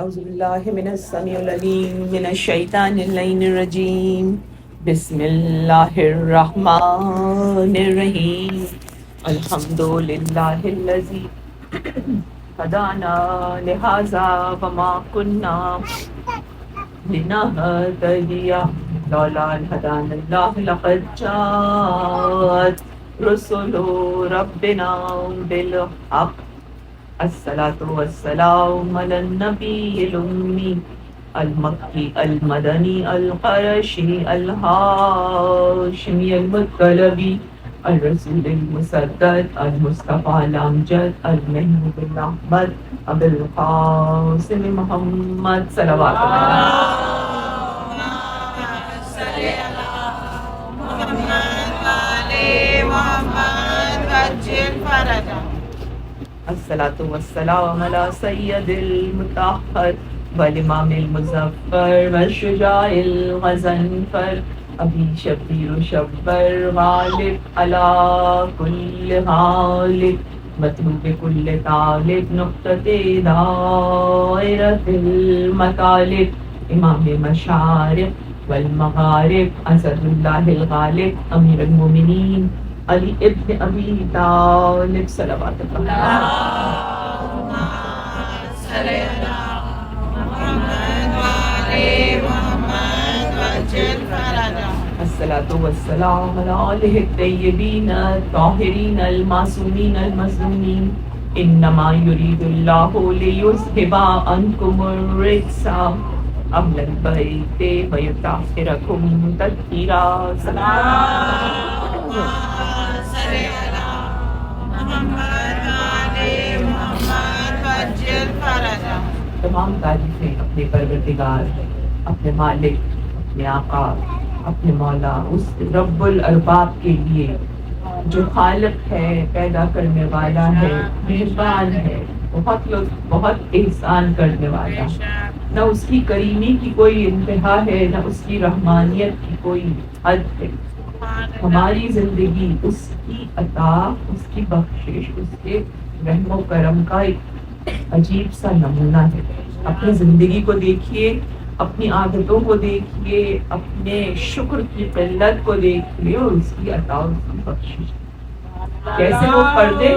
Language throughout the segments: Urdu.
اعوذ باللہ من السمیع العلیم من الشیطان اللعین الرجیم بسم اللہ الرحمن الرحیم الحمد للہ الذی ہدانا لہذا وما کننا لنہتدی لولا ان ہدانا اللہ لقد جاءت رسل ربنا بالحق الصلاة والسلام على النبي الأمي المكي المدني القرشي الهاشمي المطلبي الرسول المسدد المصطفى الأمجد المحمود الأحمد أبي القاسم محمد صلوات الله الصلاة والسلام على سید المطہر والامام المظفر والشجاع الغضنفر ابی شبیر شبر غالب على كل غالب مطلوب كل طالب نقطة دائرة المطالب امام مشارق والمغارب اسد اللہ الغالب امیر المومنین علی ابن ابی طالب صلوات اللہ الصلاة والسلام على آلہ الطیبین الطاہرین المعصومین المظلومین انما یرید اللہ لیذہب عنکم الرجس اہل البیت ویطہرکم تطہیرا تمام تعریفیں اپنے پروردگار، اپنے مالک، اپنے آقا، اپنے مولا، اس رب الارباب کے لیے جو خالق ہے، پیدا کرنے والا ہے، مہربان ہے، بہت احسان کرنے والا، نہ اس کی کریمی کی کوئی انتہا ہے، نہ اس کی رحمانیت کی کوئی حد ہے۔ ہماری زندگی اس کی عطا، اس کی بخشش، اس کے رحم و کرم کا ایک عجیب سا نمونہ ہے۔ اپنی زندگی کو دیکھیے، اپنی عادتوں کو دیکھیے، اپنے شکر کی قلت کو دیکھیے اور اس کی عطا، اس کی بخشش کیسے وہ پردے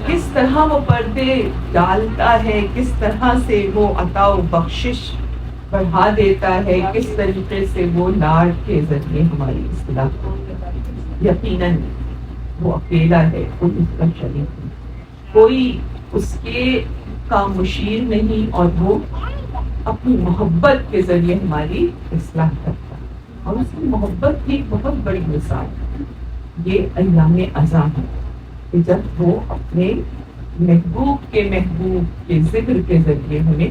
کس طرح وہ پردے ڈالتا ہے، کس طرح سے وہ عطا و بخشش بڑھا دیتا ہے، کس طریقے سے وہ لاڈ کے ذریعے ہماری اصلاح کرتا ہے۔ یقیناً وہ اکیلا ہے، کوئی اس کا شریک نہیں، کوئی اس کے کا مشیر نہیں، اور وہ اپنی محبت کے ذریعے ہماری اصلاح کرتا ہے۔ اور اس کی محبت کی بہت بڑی مثال یہ ایام اذان ہے کہ جب وہ اپنے محبوب کے ذکر کے ذریعے ہمیں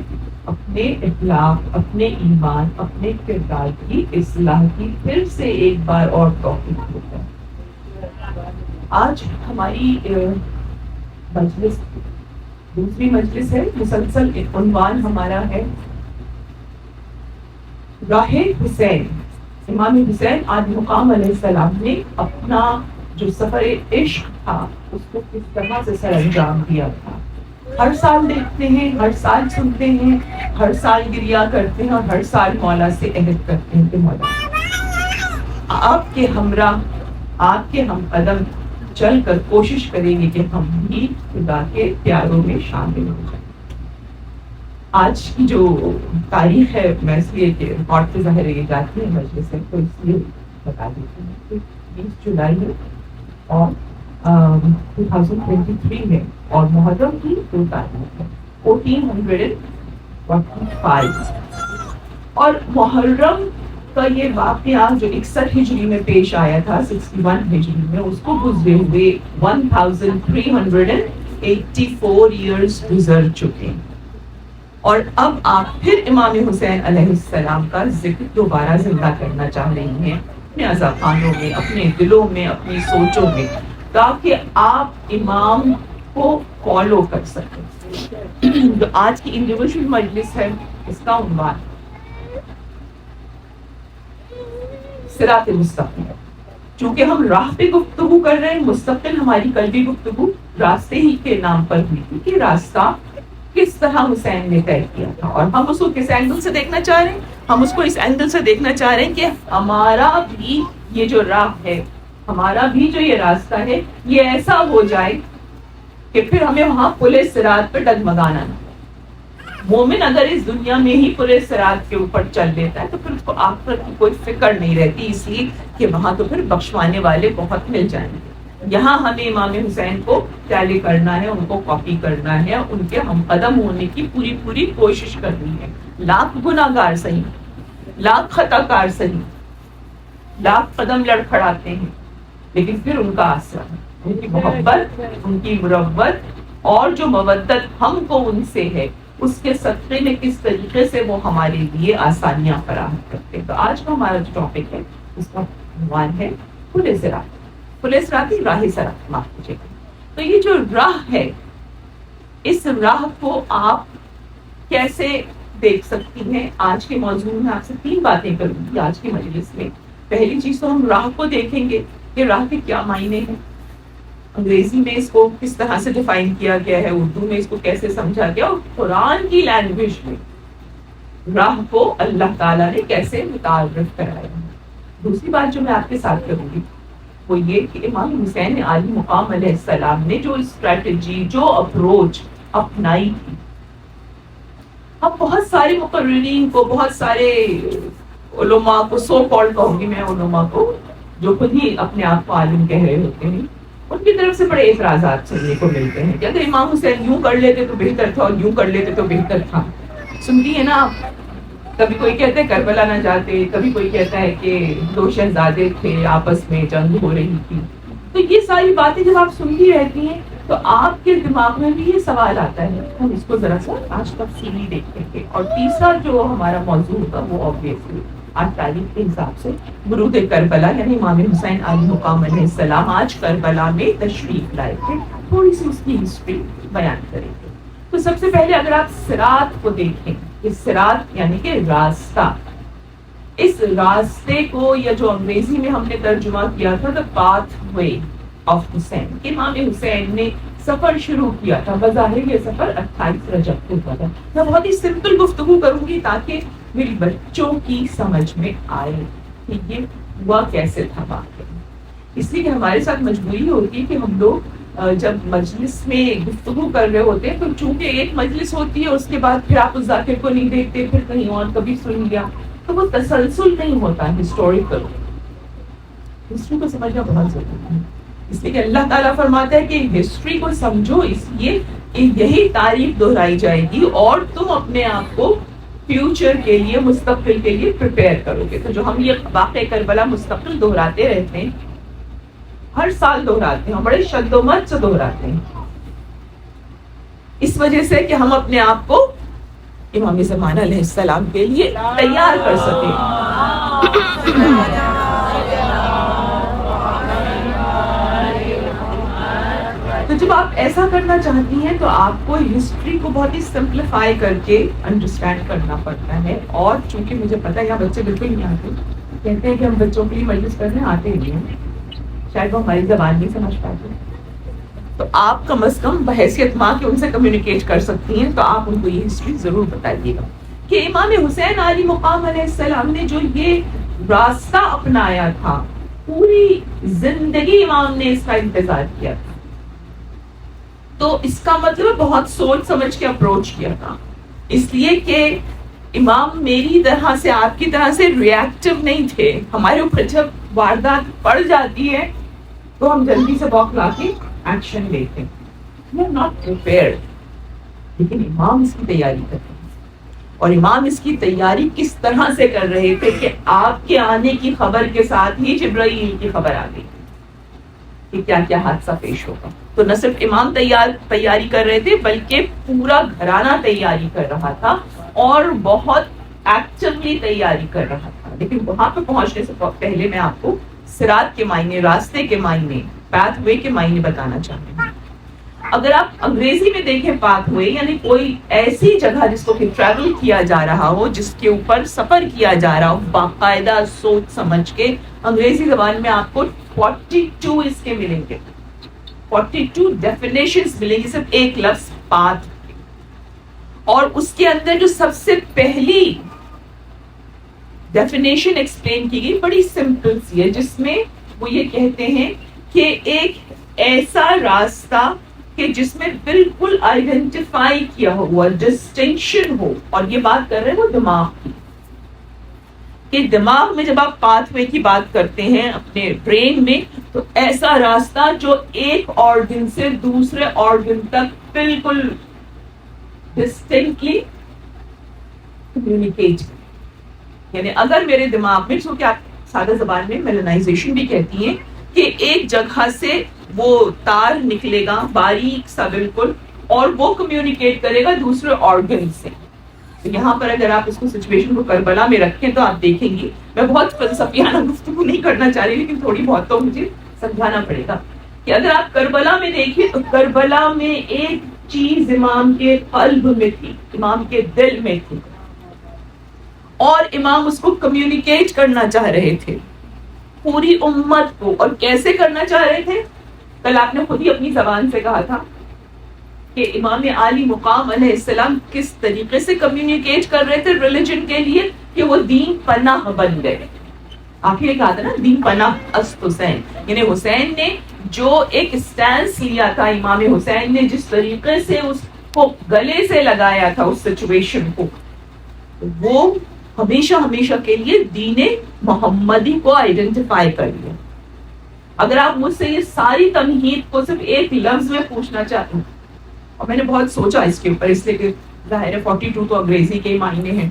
اپنے اخلاق، اپنے ایمان، اپنے کردار کی اصلاح کی پھر سے ایک بار اور توفیق دیتا ہے۔ آج ہماری مجلس دوسری مجلس ہے، مسلسل عنوان ہمارا ہے راہ حسین۔ امام حسین آج مقام علیہ السلام نے اپنا جو سفر عشق تھا اس کو کس طرح سے سر انجام دیا تھا۔ ہر سال دیکھتے ہیں، ہر سال سنتے ہیں، ہر سال گریا کرتے ہیں، اور ہر سال مولا سے عہد کرتے ہیں کہ مولا آپ کے ہمراہ، آپ کے ہم قدم چل کر کوشش کریں گے کہ ہم بھی خدا کے پیاروں میں شامل ہو جائیں۔ آج کی جو تاریخ ہے، میں اس لیے کہ ریکارڈ پہ ظاہر یہ جاتی ہے مجلس سے، تو اس لیے بتا دیتی ہوں کہ 20 جولائی ہے اور 2023 میں، اور محرم کی 2 تاریخ ہے 1445، اور محرم کا یہ واقعہ جو 61 ہجری میں پیش آیا تھا، 61 ہجری میں، اس کو گزرے ہوئے 1384 ایئرز گزر چکے ہیں۔ اور اب آپ پھر امام حسین علیہ السلام کا ذکر دوبارہ زندہ کرنا چاہ رہی ہیں اپنے اذاخانوں میں، اپنے دلوں میں، اپنی سوچوں میں، تاکہ آپ امام کو فالو کر سکیں۔ جو آج کی انڈیویجول مجلس ہے، اس کا عنوان صراط مستقیم، چونکہ ہم راہ پہ گفتگو کر رہے ہیں، مستقل ہماری قلبی گفتگو راستے ہی کے نام پر ہوئی تھی کہ راستہ کس طرح حسین نے طے کیا تھا، اور ہم اس کو کس اینگل سے دیکھنا چاہ رہے ہیں؟ ہم اس کو اس اینگل سے دیکھنا چاہ رہے ہیں کہ ہمارا بھی یہ جو راہ ہے، ہمارا بھی جو یہ راستہ ہے، یہ ایسا ہو جائے کہ پھر ہمیں وہاں پلے صراط پہ ڈگمگانا نہ۔ مومن اگر اس دنیا میں ہی پورے صراط کے اوپر چل لیتا ہے تو پھر اس کو آخرت کی کوئی فکر نہیں رہتی، اس لیے کہ وہاں تو پھر بخشوانے والے بہت مل جائیں گے۔ یہاں ہمیں امام حسین کو ٹیلی کرنا ہے، ان کو کاپی کرنا ہے، ان کے ہم قدم ہونے کی پوری پوری کوشش کرنی ہے، لاکھ گناہ گار صحیح، لاکھ خطا کار صحیح، لاکھ قدم لڑکھڑاتے ہیں، لیکن پھر ان کا آسرا، ان کی محبت، ان کی مروت اور جو مودت ہم کو ان سے ہے، اس کے صدقے میں کس طریقے سے وہ ہمارے لیے آسانیاں فراہم کرتے ہیں۔ تو آج کا ہمارا جو ٹاپک ہے اس کا عنوان ہے پلے صراط، پلے صراط راہ صراط، معاف کیجیے گا۔ تو یہ جو راہ ہے، اس راہ کو آپ کیسے دیکھ سکتی ہیں؟ آج کے موضوع میں آپ سے 3 باتیں کروں گی آج کی مجلس میں۔ پہلی چیز تو ہم راہ کو دیکھیں گے کہ راہ کے کیا معنی ہیں، انگریزی میں اس کو کس طرح سے ڈیفائن کیا گیا ہے، اردو میں اس کو کیسے سمجھا گیا، اور قرآن کی لینگویج میں راہ کو اللہ تعالیٰ نے کیسے متعارف کرایا ہے۔ دوسری بات جو میں آپ کے ساتھ کروں گی وہ یہ کہ امام حسین علی مقام علیہ السلام نے جو اسٹریٹجی، جو اپروچ اپنائی تھی، اب بہت سارے مقررین کو، بہت سارے علماء کو، سو کالڈ کہوں گی میں علماء کو جو خود ہی اپنے آپ کو عالم کہہ رہے ہوتے ہیں، ان کی طرف سے بڑے اعتراضات سننے کو ملتے ہیں کہ اگر امام حسین یوں کر لیتے تو بہتر تھا اور یوں کر لیتے تو بہتر تھا۔ سنتی ہے نا آپ، کبھی کوئی کہتے ہیں کربلا نہ جاتے، کبھی کوئی کہتا ہے کہ 2 شہزادے تھے، آپس میں جنگ ہو رہی تھی۔ تو یہ ساری باتیں جب آپ سنتی رہتی ہیں تو آپ کے دماغ میں بھی یہ سوال آتا ہے۔ ہم اس کو ذرا سا آج تفصیلی دیکھیں گے۔ اور تیسرا جو ہمارا موضوع ہوگا وہ آبویسلی آج تاریخ کے حساب سے برود کربلا، یعنی امام حسین علی مقام علیہ السلام آج کربلا میں تشریف لائے تھے، تھوڑی سی اس کی ہسٹری بیان کریں گے۔ تو سب سے پہلے اگر آپ صراط کو دیکھیں، اس صراط یعنی کہ راستہ، اس راستے کو، یا جو انگریزی میں ہم نے ترجمہ کیا تھا the pathway of حسین، امام حسین نے سفر شروع کیا تھا۔ بظاہر یہ سفر 28 رجب کو ہوا تھا۔ میں بہت ہی سمپل گفتگو کروں گی تاکہ میری بچوں کی سمجھ میں آئے کہ یہ ہوا کیسے تھا واقعہ، اس لیے کہ ہمارے ساتھ مجبوری ہوتی ہے کہ ہم لوگ جب مجلس میں گفتگو کر رہے ہوتے ہیں تو چونکہ ایک مجلس ہوتی ہے، اس کے بعد پھر آپ اس ذاکر کو نہیں دیکھتے، پھر کہیں اور کبھی سن لیا، تو وہ تسلسل نہیں ہوتا ہسٹوریکل۔ ہسٹری کو سمجھنا بہت ضروری ہے، اس لیے کہ اللہ تعالیٰ فرماتا ہے کہ ہسٹری کو سمجھو، اس لیے یہی تاریخ دہرائی جائے گی اور تم اپنے آپ کو فیوچر کے لیے، مستقبل کے لیے پریپیئر کرو گے۔ تو جو ہم یہ واقعہ کربلا مستقل دہراتے رہتے ہیں، ہر سال دہراتے ہیں، بڑے شد و مت سے دہراتے ہیں، اس وجہ سے کہ ہم اپنے آپ کو امام زمان علیہ السلام کے لیے تیار کر سکیں۔ تو جب آپ ایسا کرنا چاہتی ہیں تو آپ کو ہسٹری کو بہت ہی سمپلیفائی کر کے انڈرسٹینڈ کرنا پڑتا ہے، اور چونکہ مجھے پتا ہے یہاں بچے بالکل نہیں آتے، کہتے ہیں کہ ہم بچوں کے لیے مجلس کرنے آتے ہی نہیں ہیں، شاید وہ ہماری زبان نہیں سمجھ پاتے، تو آپ کم از کم بحیثیت ماں کے ان سے کمیونیکیٹ کر سکتی ہیں، تو آپ ان کو یہ ہسٹری ضرور بتائیے گا کہ امام حسین علی مقام علیہ السلام نے جو یہ راستہ اپنایا تھا، پوری زندگی امام نے اس کا انتظار کیا تھا۔ تو اس کا مطلب بہت سوچ سمجھ کے اپروچ کیا تھا، اس لیے کہ امام میری طرح سے، آپ کی طرح سے ریئیکٹیو نہیں تھے۔ ہمارے اوپر جب واردات پڑ جاتی ہے تو ہم جلدی سے بوکھلا کے ایکشن لیتے ہیں، we are not prepared، لیکن امام اس کی تیاری کرتے ہیں، اور امام اس کی تیاری کس طرح سے کر رہے تھے کہ آپ کے آنے کی خبر کے ساتھ ہی جبرائیل کی خبر آ گئی کہ کیا کیا حادثہ پیش ہوگا۔ تو نہ صرف امام تیاری کر رہے تھے بلکہ پورا گھرانہ تیاری کر رہا تھا اور بہت ایکٹیولی تیاری کر رہا تھا۔ لیکن وہاں پہ پہنچنے سے پہلے میں آپ کو صراط کے معنی، راستے کے معنی، پاتھ وے کے معنی بتانا چاہتی ہوں۔ اگر آپ انگریزی میں دیکھیں پاتھ وے یعنی کوئی ایسی جگہ جس کو کہ ٹریول کیا جا رہا ہو، جس کے اوپر سفر کیا جا رہا ہو باقاعدہ سوچ سمجھ کے، انگریزی زبان میں آپ کو 42 اس کے ملیں گے, 42 ڈیفینیشنز ملیں گی صرف ایک لفظ پاتھ. اور اس کے اندر جو سب سے پہلی ڈیفینیشن ایکسپلین کی گئی بڑی سمپل سی ہے, جس میں وہ یہ کہتے ہیں کہ ایک ایسا راستہ کہ جس میں بالکل آئیڈینٹیفائی کیا ہوا ڈسٹنکشن ہو. اور یہ بات کر رہے ہیں وہ دماغ کی, کہ دماغ میں جب آپ پاتھ وے کی بات کرتے ہیں اپنے برین میں, تو ایسا راستہ جو ایک آرگن سے دوسرے آرگن تک بالکل ڈسٹنکٹلی کمیونیکیٹ. یعنی اگر میرے دماغ میں, جو کہ آپ سادہ زبان میں میلنائزیشن بھی کہتی ہیں, کہ ایک جگہ سے وہ تار نکلے گا باریک سا بالکل, اور وہ کمیونیکیٹ کرے گا دوسرے آرگن سے. تو یہاں پر اگر آپ اس کو سچویشن کو کربلا میں رکھیں تو آپ دیکھیں گے, میں بہت فلسفیانہ گفتگو نہیں کرنا چاہ رہی, لیکن تھوڑی بہت تو مجھے سمجھانا پڑے گا, کہ اگر آپ کربلا میں دیکھیں تو کربلا میں ایک چیز امام کے قلب میں تھی, امام کے دل میں تھی, اور امام اس کو کمیونیکیٹ کرنا چاہ رہے تھے پوری امت کو. اور کیسے کرنا چاہ رہے تھے؟ کل آپ نے خود ہی اپنی زبان سے کہا تھا کہ امام عالی مقام علیہ السلام کس طریقے سے کمیونیکیٹ کر رہے تھے ریلیجن کے لیے, کہ وہ دین پناہ بن گئے. آپ نے کہا تھا نا دین پناہ است حسین, یعنی حسین نے جو ایک اسٹینس لیا تھا, امام حسین نے جس طریقے سے اس کو گلے سے لگایا تھا اس سچویشن کو, وہ ہمیشہ ہمیشہ کے لیے دین محمدی کو آئیڈینٹیفائی کر لیا. اگر آپ مجھ سے یہ ساری تمہید کو صرف ایک لفظ میں پوچھنا چاہتے ہیں, اور میں نے بہت سوچا اس کے اوپر, اس لیے کہ ظاہر ہے 42 تو انگریزی کے معنی ہیں,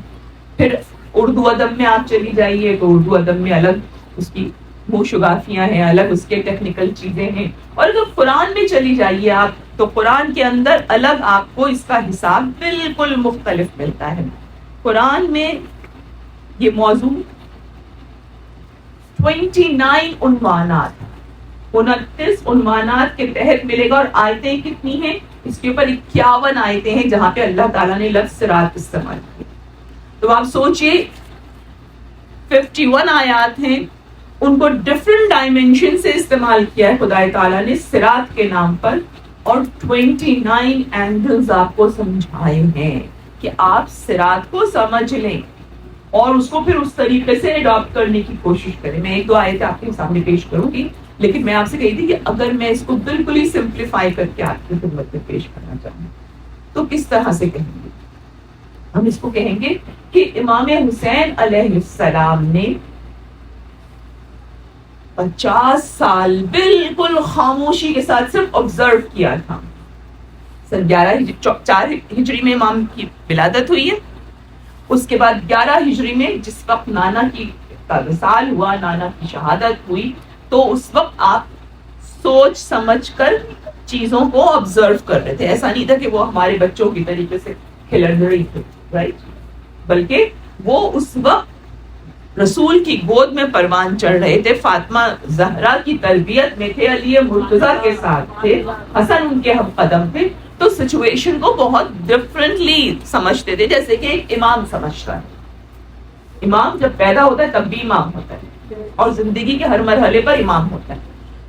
پھر اردو ادب میں آپ چلی جائیے تو اردو ادب میں الگ اس کی منہ شگافیاں ہیں, الگ اس کے ٹیکنیکل چیزیں ہیں, اور اگر قرآن میں چلی جائیے آپ تو قرآن کے اندر الگ آپ کو اس کا حساب بالکل مختلف ملتا ہے. قرآن میں یہ موضوع 29 عنوانات, 29 عنوانات کے تحت ملے گا, اور آیتیں کتنی ہیں اس کے اوپر 51 آیتیں ہیں جہاں پہ اللہ تعالیٰ نے لفظ صراط استعمال کیا. تو آپ سوچئے 51 آیات ہیں, ان کو ڈفرنٹ ڈائمینشن سے استعمال کیا ہے خدا تعالیٰ نے صراط کے نام پر, اور 29 اینگلز آپ کو سمجھائے ہیں کہ آپ صراط کو سمجھ لیں اور اس کو پھر اس طریقے سے اڈاپٹ کرنے کی کوشش کریں. میں ایک دو آیتیں آپ کے سامنے پیش کروں گی, لیکن میں آپ سے کہی تھی کہ اگر میں اس کو بالکل ہی سمپلیفائی کر کے آپ کی خدمت میں پیش کرنا چاہوں تو کس طرح سے کہیں گے؟ ہم اس کو کہیں گے کہ امام حسین علیہ السلام نے 50 سال بالکل خاموشی کے ساتھ صرف آبزرو کیا تھا. سن 4 ہجری میں امام کی ولادت ہوئی ہے, اس کے بعد 11 ہجری میں جس وقت نانا کا وصال ہوا, نانا کی شہادت ہوئی, تو اس وقت آپ سوچ سمجھ کر چیزوں کو آبزرو کر رہے تھے. ایسا نہیں تھا کہ وہ ہمارے بچوں کی طریقے سے کھلڑ رہی تھے, رائٹ, بلکہ وہ اس وقت رسول کی گود میں پروان چڑھ رہے تھے, فاطمہ زہرا کی تربیت میں تھے, علی مرتضیٰ کے ساتھ تھے, حسن ان کے ہم قدم تھے. تو سچویشن کو بہت ڈفرینٹلی سمجھتے تھے, جیسے کہ ایک امام سمجھتا ہے. امام جب پیدا ہوتا ہے تب بھی امام ہوتا ہے, اور زندگی کے ہر مرحلے پر امام ہوتا ہے.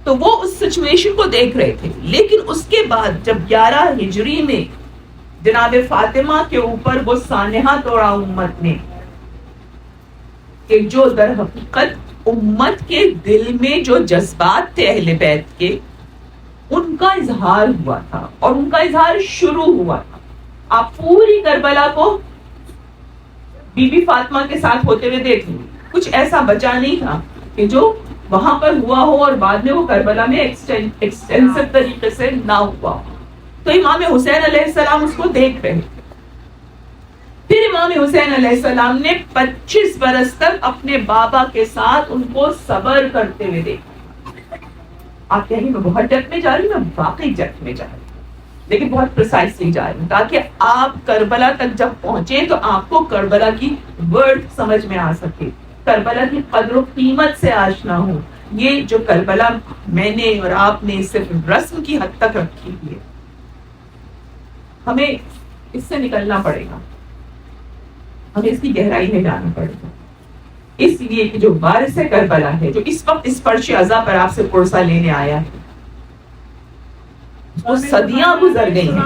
تو وہ اس سچویشن کو دیکھ رہے تھے. لیکن اس کے بعد جب 11 ہجری میں جناب فاطمہ کے اوپر وہ سانحہ توڑا امت نے, کہ جو در حقیقت امت کے دل میں جو جذبات تھے اہل بیت کے, ان کا اظہار ہوا تھا, اور ان کا اظہار شروع ہوا تھا. آپ پوری کربلا کو بی بی فاطمہ کے ساتھ ہوتے ہوئے دیکھ لیں, کچھ ایسا بچا نہیں تھا کہ جو وہاں پر ہوا ہو اور بعد میں وہ کربلا میں ایکسٹینسو طریقے سے نہ ہوا ہو. تو امام حسین علیہ السلام اس کو دیکھ رہے تھے. پھر امام حسین علیہ السلام نے 25 برس تک اپنے بابا کے ساتھ ان کو صبر کرتے ہوئے دیکھا. آپ کہیں میں بہت ڈیپتھ میں جا رہی ہوں, میں واقعی ڈیپتھ میں جا رہی ہوں, لیکن بہت پریسائسلی جا رہی ہوں, تاکہ آپ کربلا تک جب پہنچے تو آپ کو کربلا کی ورڈ سمجھ میں آ سکے, کربلا کی قدر و قیمت سے آشنا ہو. یہ جو کربلا میں نے اور آپ نے صرف رسم کی حد تک رکھی ہے, ہمیں اس سے نکلنا پڑے گا, ہمیں اس کی گہرائی میں جانا پڑے گا. اس لیے کہ جو وارث کربلا ہے، جو اس وقت اس فرش عزا پر آپ سے پرسہ لینے آیا ہے، وہ صدیاں گزر گئی ہیں.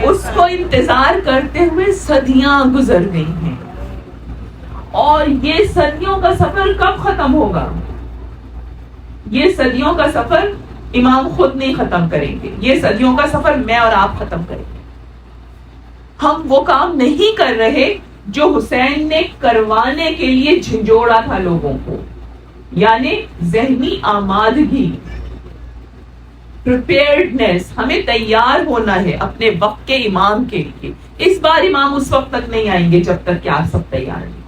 اس کو انتظار کرتے ہوئے صدیاں گزر گئی ہیں، اور یہ صدیوں کا سفر کب ختم ہوگا؟ یہ صدیوں کا سفر امام خود نہیں ختم کریں گے، یہ صدیوں کا سفر میں اور آپ ختم کریں گے. ہم وہ کام نہیں کر رہے جو حسین نے کروانے کے لیے جھنجھوڑا تھا لوگوں کو، یعنی ذہنی آمادگی، پریپیئرڈنیس. ہمیں تیار ہونا ہے اپنے وقت کے امام کے لیے. اس بار امام اس وقت تک نہیں آئیں گے جب تک کہ آپ سب تیار ہیں،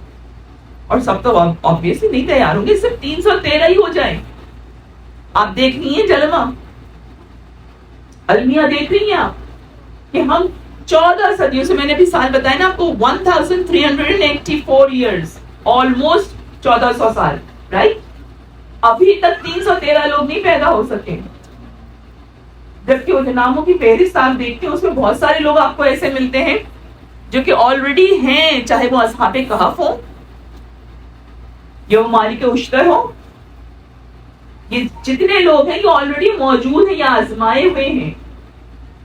اور سب تو obviously نہیں تیار ہوں گے، صرف 313 ہی ہو جائیں. آپ دیکھ رہی ہیں جلوہ المیہ، دیکھ رہی ہیں آپ کہ ہم 14 صدیوں سے، میں نے بھی سال بتایا نا آپ کو، 1384 ایئرز، آلموسٹ 1400 سال، رائٹ؟ ابھی تک 313 لوگ نہیں پیدا ہو سکے. جبکہ ان ناموں کی فہرست آپ دیکھتے ہیں، اس میں بہت سارے لوگ آپ کو ایسے ملتے ہیں جو کہ آلریڈی ہیں، چاہے وہ اصحاب کہف ہوں یا وہ مالک اشتر ہوں. یہ جتنے لوگ ہیں یہ آلریڈی موجود ہیں یا آزمائے ہوئے ہیں.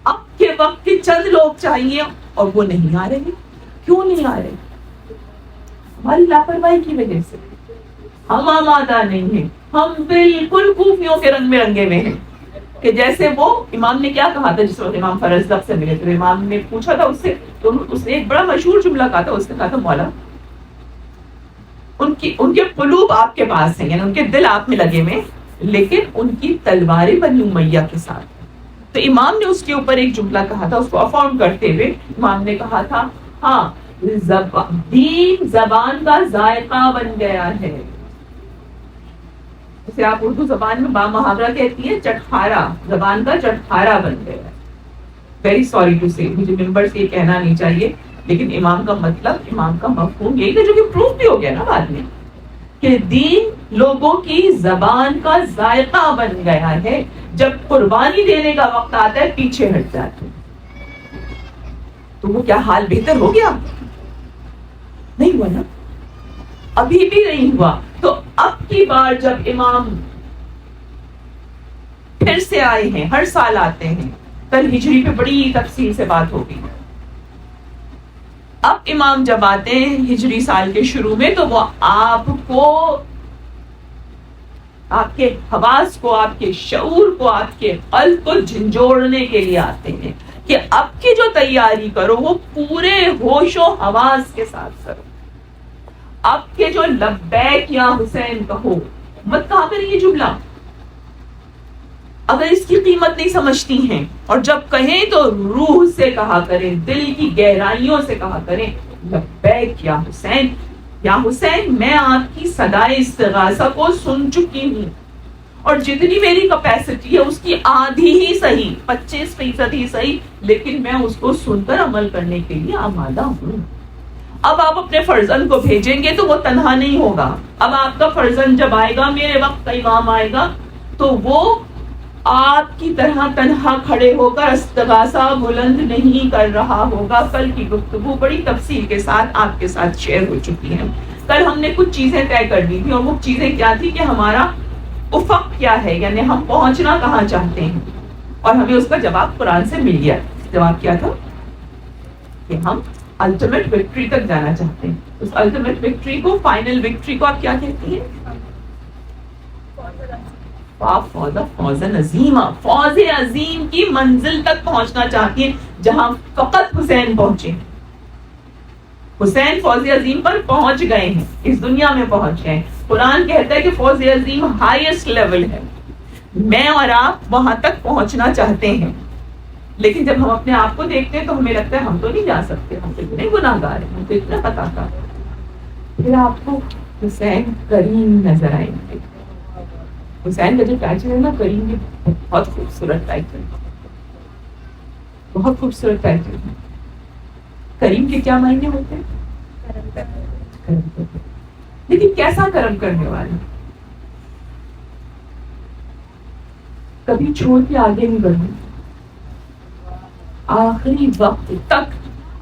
اب کے وقت کے چند لوگ چاہیے، اور وہ نہیں آ رہے. کیوں نہیں آ رہے؟ ہماری لاپرواہی کی وجہ سے. ہم آمادہ نہیں ہیں، ہم بالکل کوفیوں کے رنگ میں رنگے ہوئے ہیں. کہ جیسے وہ امام نے کیا کہا تھا جس وقت امام فرزدق سے ملے تو امام نے پوچھا تھا اس سے، تو اس نے ایک بڑا مشہور جملہ کہا تھا. اس نے کہا تھا مولا ان کے قلوب آپ کے پاس ہیں، یعنی ان کے دل آپ میں لگے ہوئے، لیکن ان کی تلواریں بنی امیہ کے ساتھ. تو امام نے اس کے اوپر ایک جملہ کہا تھا، اس کو افارم کرتے ہوئے امام نے کہا تھا، ہاں دین زبان کا ذائقہ بن گیا ہے. جسے آپ اردو زبان میں با محاورہ کہتی ہیں، چٹخارا، زبان کا چٹخارا بن گیا. ویری سوری ٹو سے، مجھے ممبر سے یہ کہنا نہیں چاہیے، لیکن امام کا مطلب، امام کا مفہوم یہی تھا، جو کہ پروف بھی ہو گیا نا بعد میں، کہ دین لوگوں کی زبان کا ذائقہ بن گیا ہے. جب قربانی دینے کا وقت آتا ہے پیچھے ہٹ جاتے ہیں. تو وہ کیا حال بہتر ہو گیا؟ نہیں ہوا نا، ابھی بھی نہیں ہوا. تو اب کی بار جب امام پھر سے آئے ہیں، ہر سال آتے ہیں، کل ہجری پہ بڑی تفصیل سے بات ہوگی. اب امام جب آتے ہیں ہجری سال کے شروع میں، تو وہ آپ کو، آپ کے حواس کو، آپ کے شعور کو، آپ کے قلب کو جھنجھوڑنے کے لیے آتے ہیں کہ اب کی جو تیاری کرو وہ پورے ہوش و حواس کے ساتھ کرو. اب کے جو لبیک یا حسین کہو مت کہا کریں یہ جملہ اگر اس کی قیمت نہیں سمجھتی ہیں، اور جب کہیں تو روح سے کہا کریں، دل کی گہرائیوں سے کہا کریں، لبیک یا حسین. یا حسین، میں آپ کی صدائے استغاثہ کو سن چکی ہوں، اور جتنی میری کیپیسٹی ہے اس کی آدھی ہی صحیح، 25% ہی صحیح، لیکن میں اس کو سن کر عمل کرنے کے لیے آمادہ ہوں. اب آپ اپنے فرزند کو بھیجیں گے تو وہ تنہا نہیں ہوگا. اب آپ کا فرزند جب آئے گا، میرے وقت کا امام آئے گا، تو وہ آپ کی طرح تنہا کھڑے ہو کر استغاثہ بلند نہیں کر رہا ہوگا. کل کی گفتگو بڑی تفصیل کے ساتھ آپ کے ساتھ شیئر ہو چکی ہے. کل ہم نے کچھ چیزیں طے کر دی تھی، اور وہ چیزیں کیا تھی کہ ہمارا افق کیا ہے، یعنی ہم پہنچنا کہاں چاہتے ہیں. اور ہمیں اس کا جواب قرآن سے مل گیا. جواب کیا تھا؟ کہ ہم الٹیمیٹ وکٹری تک جانا چاہتے ہیں. اس الٹیمیٹ وکٹری کو، فائنل وکٹری کو آپ کیا کہتی ہیں؟ فوز عظیم، فوز عظیم کی منزل تک پہنچنا چاہتی ہیں جہاں فقط حسین پہنچے. حسین فوز عظیم پر پہنچ گئے ہیں، اس دنیا میں پہنچ گئے ہیں. قرآن کہتا ہے کہ فوز عظیم ہائیسٹ لیول ہے. میں اور آپ وہاں تک پہنچنا چاہتے ہیں، لیکن جب ہم اپنے آپ کو دیکھتے ہیں تو ہمیں لگتا ہے ہم تو نہیں جا سکتے، ہم تو اتنے گناہگار ہیں، ہم تو اتنا خطا کار. پھر آپ کو حسین کریم نظر آئیں گے. حسین کا جو ٹائٹل ہے نا کریم، یہ بہت خوبصورت ٹائٹل، بہت خوبصورت ٹائٹل ہے. کریم کے کیا معنی ہوتے ہیں؟ کرم، لیکن کیسا کرم کرنے والا؟ کبھی چھوڑ کے آگے نہیں بڑھنا. آخری وقت تک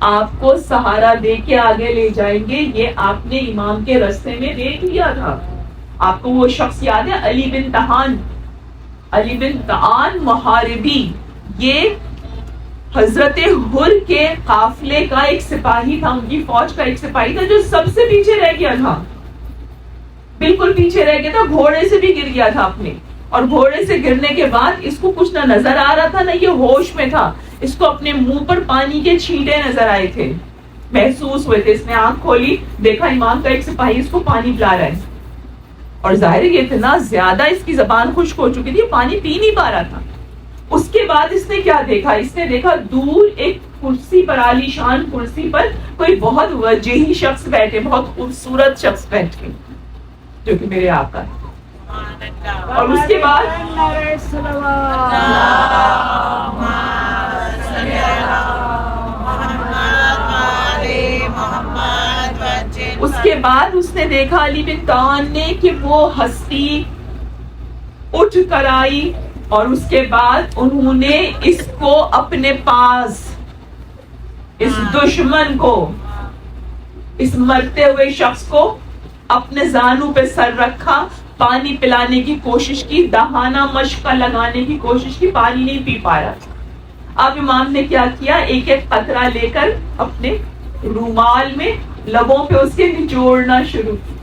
آپ کو سہارا دے کے آگے لے جائیں گے. یہ آپ نے امام کے رستے میں دیکھ لیا تھا. آپ کو وہ شخص یاد ہے علی بن طحان؟ علی بن طحان محاربی، یہ حضرت حر کے قافلے کا ایک سپاہی تھا، ان کی فوج کا ایک سپاہی تھا جو سب سے پیچھے رہ گیا تھا. بالکل پیچھے رہ گیا تھا، گھوڑے سے بھی گر گیا تھا اپنے. اور گھوڑے سے گرنے کے بعد اس کو کچھ نہ نظر آ رہا تھا، نہ یہ ہوش میں تھا. اس کو اپنے منہ پر پانی کے چھینٹے نظر آئے تھے، محسوس ہوئے تھے. اس نے آنکھ کھولی، دیکھا امام کا ایک سپاہی اس کو پانی پلا رہا ہے. اور ظاہر یہ اتنا زیادہ اس کی زبان خشک ہو چکی تھی، پانی پی نہیں پا رہا تھا. اس کے بعد اس نے کیا دیکھا؟ اس نے دیکھا دور ایک کرسی پر، عالی شان کرسی پر کوئی بہت وجیہی شخص بیٹھے، بہت خوبصورت شخص بیٹھے، جو کہ میرے آقا ہے. اور اس کے بعد اس نے دیکھا علی بن طحان نے کہ وہ ہستی اٹھ کر آئی، اور اس کے بعد انہوں نے اس کو اپنے پاس، اس دشمن کو، اس مرتے ہوئے شخص کو اپنے زانوں پہ سر رکھا، پانی پلانے کی کوشش کی، دہانہ مشقہ لگانے کی کوشش کی، پانی نہیں پی پا رہا. اب امام نے کیا کیا؟ ایک ایک قطرہ لے کر اپنے رومال میں لبوں پہ اس کے نچوڑنا شروع کیا.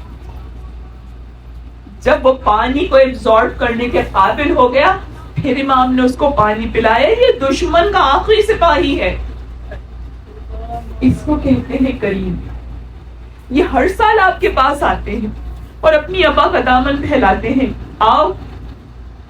جب وہ پانی کو ایبزارب کرنے کے قابل ہو گیا، پھر امام نے اس کو پانی پلایا. یہ دشمن کا آخری سپاہی ہے، اس کو کہتے ہیں کریم. یہ ہر سال آپ کے پاس آتے ہیں اور اپنی ابا کا دامن پھیلاتے ہیں، آؤ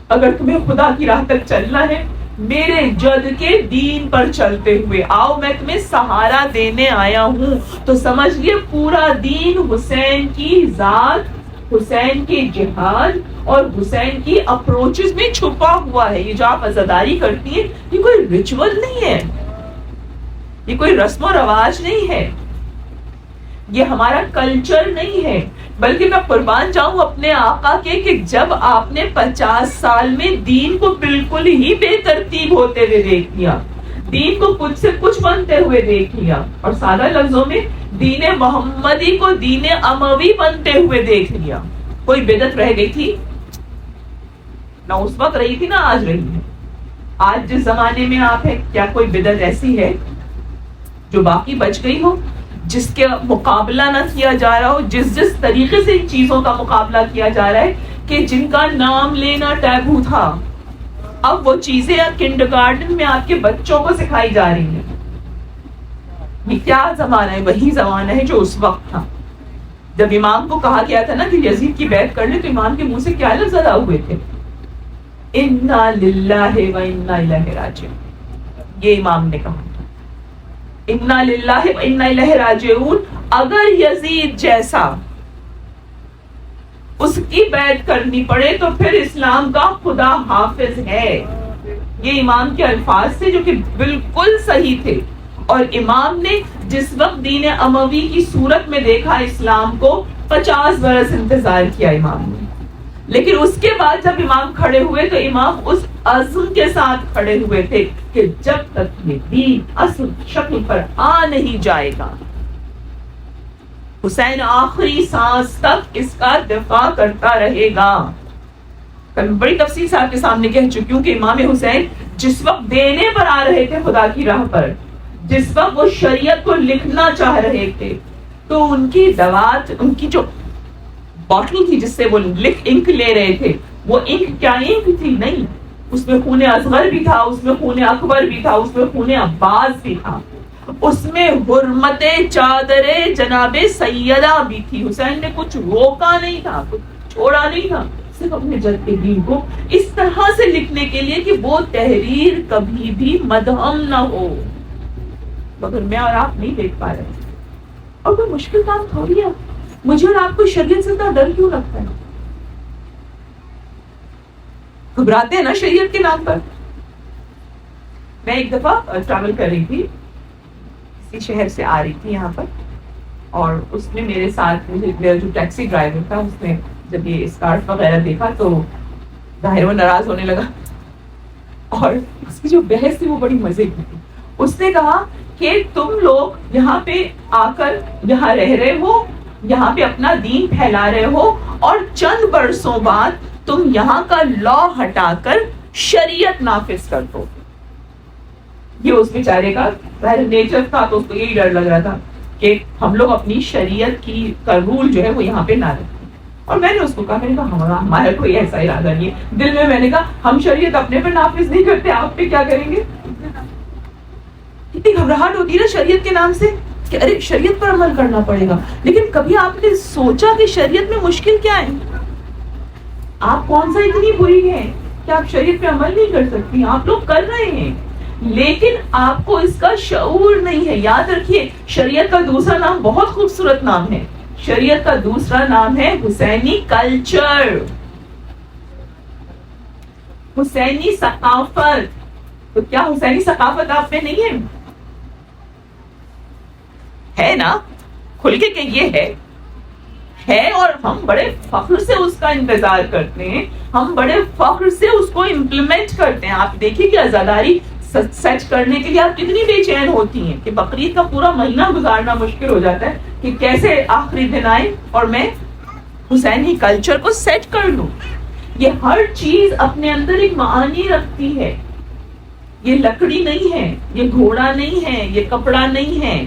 اگر تمہیں خدا کی راہ تک چلنا ہے، میرے جد کے دین پر چلتے ہوئے آؤ، میں تمہیں سہارا دینے آیا ہوں. تو سمجھئے پورا دین حسین کی ذات، حسین کے جہاد اور حسین کی اپروچز میں چھپا ہوا ہے. یہ جو آپ عزاداری کرتی ہیں، یہ کوئی ریچول نہیں ہے، یہ کوئی رسم و رواج نہیں ہے، یہ ہمارا کلچر نہیں ہے. بلکہ میں قربان جاؤں اپنے آقا کے کہ جب آپ نے 50 سال میں دین کو بالکل ہی بے ترتیب ہوتے ہوئے دیکھ لیا، دین کو کچھ سے کچھ بنتے ہوئے دیکھ لیا، اور سادہ لفظوں میں دین محمدی کو دین اموی بنتے ہوئے دیکھ لیا. کوئی بدعت رہ گئی تھی؟ نہ اس وقت رہی تھی، نہ آج رہی ہے. آج جس زمانے میں آپ ہیں، کیا کوئی بدعت ایسی ہے جو باقی بچ گئی ہو، جس کے مقابلہ نہ کیا جا رہا ہو؟ جس طریقے سے ان چیزوں کا مقابلہ کیا جا رہا ہے کہ جن کا نام لینا ٹیبو تھا، اب وہ چیزیں کنڈرگارٹن میں آپ کے بچوں کو سکھائی جا رہی ہیں. یہ کیا زمانہ ہے؟ وہی زمانہ ہے جو اس وقت تھا جب امام کو کہا گیا تھا نا کہ یزید کی بیعت کر لے، تو امام کے منہ سے کیا لفظ ادا ہوئے تھے؟ انا للہ و انا الیہ راجعون. یہ امام نے کہا انا للہ و انا الیہ راجعون. اگر یزید جیسا اس کی بیعت کرنی پڑے تو پھر اسلام کا خدا حافظ ہے. یہ امام کے الفاظ تھے جو کہ بالکل صحیح تھے. اور امام نے جس وقت دین اموی کی صورت میں دیکھا اسلام کو، 50 برس انتظار کیا امام نے. لیکن اس کے بعد جب امام کھڑے ہوئے تو امام اس عزم کے ساتھ کھڑے ہوئے تھے کہ جب تک یہ دین اصل شکل پر آ نہیں جائے گا، حسین آخری سانس تک اس کا دفاع کرتا رہے گا. میں بڑی تفصیل سے آپ کے سامنے کہہ چکی ہوں کہ امام حسین جس وقت دینے پر آ رہے تھے خدا کی راہ پر، جس وقت وہ شریعت کو لکھنا چاہ رہے تھے، تو ان کی دوات، ان کی جو باٹل تھی جس سے وہ انک لے رہے تھے، وہ انک کیا انک تھی؟ نہیں، اس میں خون اصغر بھی تھا، اس میں خون اکبر بھی تھا، اس میں خون عباس بھی تھا، اس میں حرمت چادر جناب سیدہ بھی تھی. حسین نے کچھ روکا نہیں تھا، کچھ چھوڑا نہیں تھا، صرف اپنے جد کے دین کو اس طرح سے لکھنے کے لیے کہ وہ تحریر کبھی بھی مدہم نہ ہو. مگر میں اور آپ نہیں دیکھ پا رہے. اور کوئی مشکل کام تھوڑی ہے. مجھے اور آپ کو شریعت سے اتنا ڈر کیوں لگتا ہے؟ گھبراتے ہیں نا شریعت کے نام پر. میں ایک دفعہ ٹریول کر رہی تھی، کسی شہر سے آ رہی تھی یہاں پر، اور اس نے میرے ساتھ، میرا جو ٹیکسی ڈرائیور تھا، اس نے جب یہ اسکارف وغیرہ دیکھا تو ظاہر وہ ناراض ہونے لگا. اور اس کی جو بحث تھی وہ بڑی مزے کی تھی. اس نے کہا کہ تم لوگ یہاں پہ آ کر یہاں رہ رہے ہو, یہاں پہ اپنا دین پھیلا رہے ہو, اور چند برسوں بعد تم یہاں کا لا ہٹا کر شریعت نافذ کر دو. یہ اس بیچارے کا نیچر تھا, تو اس کو یہی ڈر لگ رہا تھا کہ ہم لوگ اپنی شریعت کی کا رول جو ہے وہ یہاں پہ نہ رکھیں. اور میں نے اس کو کہا, میں نے کہا ہمارا کوئی ایسا ارادہ نہیں ہے. دل میں نے کہا ہم شریعت اپنے پہ نافذ نہیں کرتے, آپ پہ کیا کریں گے. اتنی گھبراہٹ ہوتی ہے نا شریعت کے نام سے کہ ارے شریعت پر عمل کرنا پڑے گا. لیکن کبھی آپ نے سوچا کہ شریعت میں مشکل کیا ہے؟ آپ کون سا اتنی بری ہے کہ آپ شریعت پہ عمل نہیں کر سکتی؟ آپ لوگ کر رہے ہیں لیکن آپ کو اس کا شعور نہیں ہے. یاد رکھیے, شریعت کا دوسرا نام بہت خوبصورت نام ہے. شریعت کا دوسرا نام ہے حسینی کلچر, حسینی ثقافت. تو کیا حسینی ثقافت آپ میں نہیں ہے نا؟ کھل کے کہ یہ ہے اور ہم بڑے فخر سے اس کا انتظار کرتے ہیں, ہم بڑے فخر سے اس کو امپلیمنٹ کرتے ہیں. آپ دیکھیے کہ عزاداری سچ کرنے کے لیے آپ کتنی بے چین ہوتی ہیں کہ بقرعید کا پورا مہینہ گزارنا مشکل ہو جاتا ہے کہ کیسے آخری دن آئے اور میں حسینی کلچر کو سیٹ کر لوں. یہ ہر چیز اپنے اندر ایک معانی رکھتی ہے. یہ لکڑی نہیں ہے, یہ گھوڑا نہیں ہے, یہ کپڑا نہیں ہے.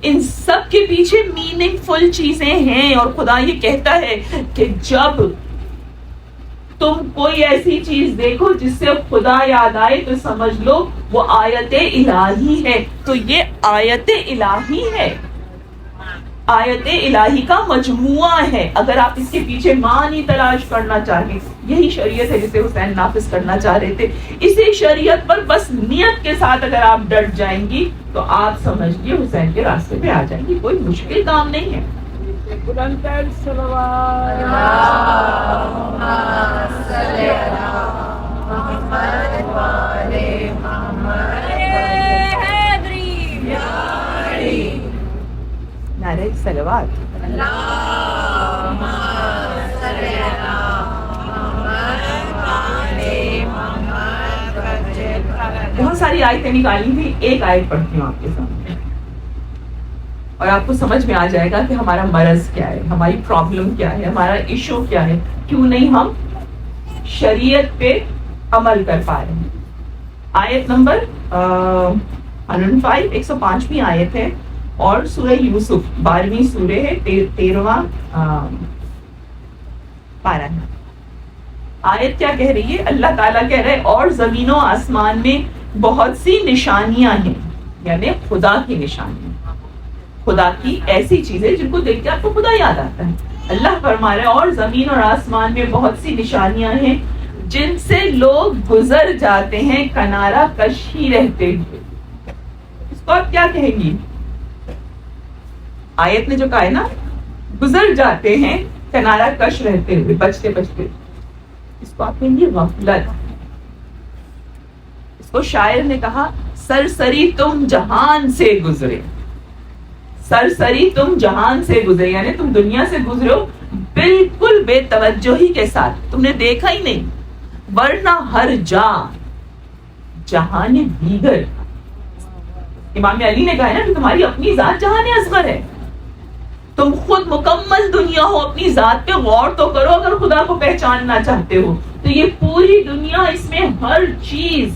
ان سب کے پیچھے میننگ فل چیزیں ہیں. اور خدا یہ کہتا ہے کہ جب تم کوئی ایسی چیز دیکھو جس سے خدا یاد آئے تو سمجھ لو وہ آیت الہی ہے. تو یہ آیت الہی ہے, آیت الہی کا مجموعہ ہے. اگر آپ اس کے پیچھے معنی تلاش کرنا چاہیں, یہی شریعت ہے جسے حسین نافذ کرنا چاہ رہے تھے. اسی شریعت پر بس نیت کے ساتھ اگر آپ ڈٹ جائیں گی تو آپ سمجھیے حسین کے راستے پہ آ جائیں گی. کوئی مشکل کام نہیں ہے. نعرہ صلوات. بہت ساری آیتیں نکالی تھی, ایک آیت پڑھتی ہوں آپ کے سامنے اور آپ کو سمجھ میں آ جائے گا کہ ہمارا مرض کیا ہے, ہماری پرابلم کیا ہے, ہمارا ایشو کیا ہے, کیوں نہیں ہم شریعت پہ عمل کر پا رہے ہیں. آیت نمبر 105, 105ویں آیت ہے اور سورہ یوسف 12ویں سورہ ہے, 13واں پارہ ہے. آیت کیا کہہ رہی ہے؟ اللہ تعالیٰ کہہ رہے اور زمین و آسمان میں بہت سی نشانیاں ہیں, یعنی خدا کی نشانیاں, خدا کی ایسی چیزیں جن کو دیکھ کے آپ کو خدا یاد آتا ہے. اللہ فرما رہے اور زمین اور آسمان میں بہت سی نشانیاں ہیں جن سے لوگ گزر جاتے ہیں کنارہ کش ہی رہتے ہوئے. اس کو آپ کیا کہیں گی؟ آیت نے جو کہا ہے نا, گزر جاتے ہیں کنارہ کش رہتے ہوئے, بچتے بچتے, اس کو آپ کہیں گے غفلت. اس کو شاعر نے کہا سرسری تم جہان سے گزرے, سرسری تم جہان سے گزرے, یعنی تم دنیا سے گزرے ہو بالکل بے توجہی کے ساتھ, تم نے دیکھا ہی نہیں, ورنہ ہر جا جہان دیگر. امام علی نے کہا ہے نا کہ تمہاری اپنی ذات جہان اصغر ہے, تم خود مکمل دنیا ہو, اپنی ذات پہ غور تو کرو. اگر خدا کو پہچاننا چاہتے ہو تو یہ پوری دنیا, اس میں ہر چیز,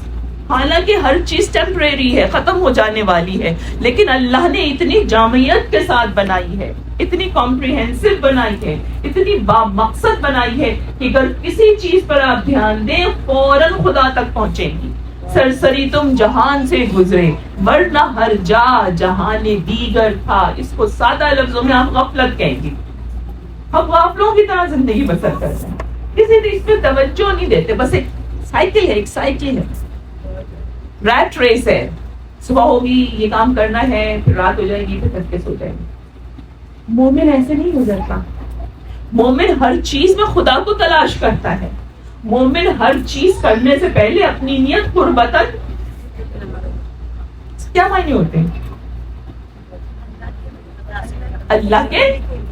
حالانکہ ہر چیز ٹیمپریری ہے, ختم ہو جانے والی ہے, لیکن اللہ نے اتنی جامعیت کے ساتھ بنائی ہے, اتنی کمپریہنسو بنائی ہے, اتنی با مقصد بنائی ہے کہ اگر کسی چیز پر آپ دھیان دیں فوراً خدا تک پہنچیں گی. سرسری تم جہان سے گزرے ورنہ ہر جا جہان دیگر تھا. اس کو سادہ لفظوں میں آپ غفلت کہیں گی. ہم غافلوں کی طرح زندگی بسر کرتے ہیں, کسی چیز پہ توجہ نہیں دیتے, بس ایک سائیکل ہے, ایک سائیکل ہے, ریٹ ریس ہے. صبح ہوگی یہ کام کرنا ہے, پھر رات ہو جائے گی, پھر تھک کے سو جائے گی. مومن ایسے نہیں گزرتا. مومن ہر چیز میں خدا کو تلاش کرتا ہے. مومن ہر چیز کرنے سے پہلے اپنی نیت قربتاً, کیا معنی ہوتے ہیں؟ اللہ کے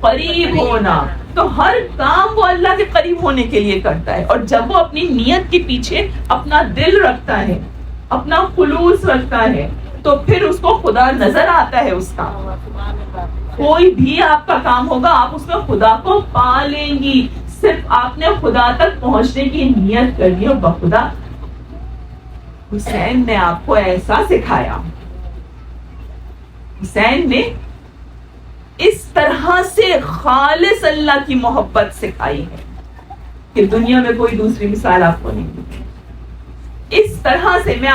قریب ہونا. تو ہر کام وہ اللہ کے قریب ہونے کے لیے کرتا ہے, اور جب وہ اپنی نیت کے پیچھے اپنا دل رکھتا ہے, اپنا خلوص رکھتا ہے, تو پھر اس کو خدا نظر آتا ہے. اس کا کوئی بھی آپ کا کام ہوگا, آپ اس میں خدا کو پا لیں گی. صرف آپ نے خدا تک پہنچنے کی نیت کرنی. اور بخدا حسین نے آپ کو ایسا سکھایا, حسین نے اس طرح سے خالص اللہ کی محبت سکھائی ہے کہ دنیا میں کوئی دوسری مثال آپ کو نہیں ملتی. اس طرح سے میں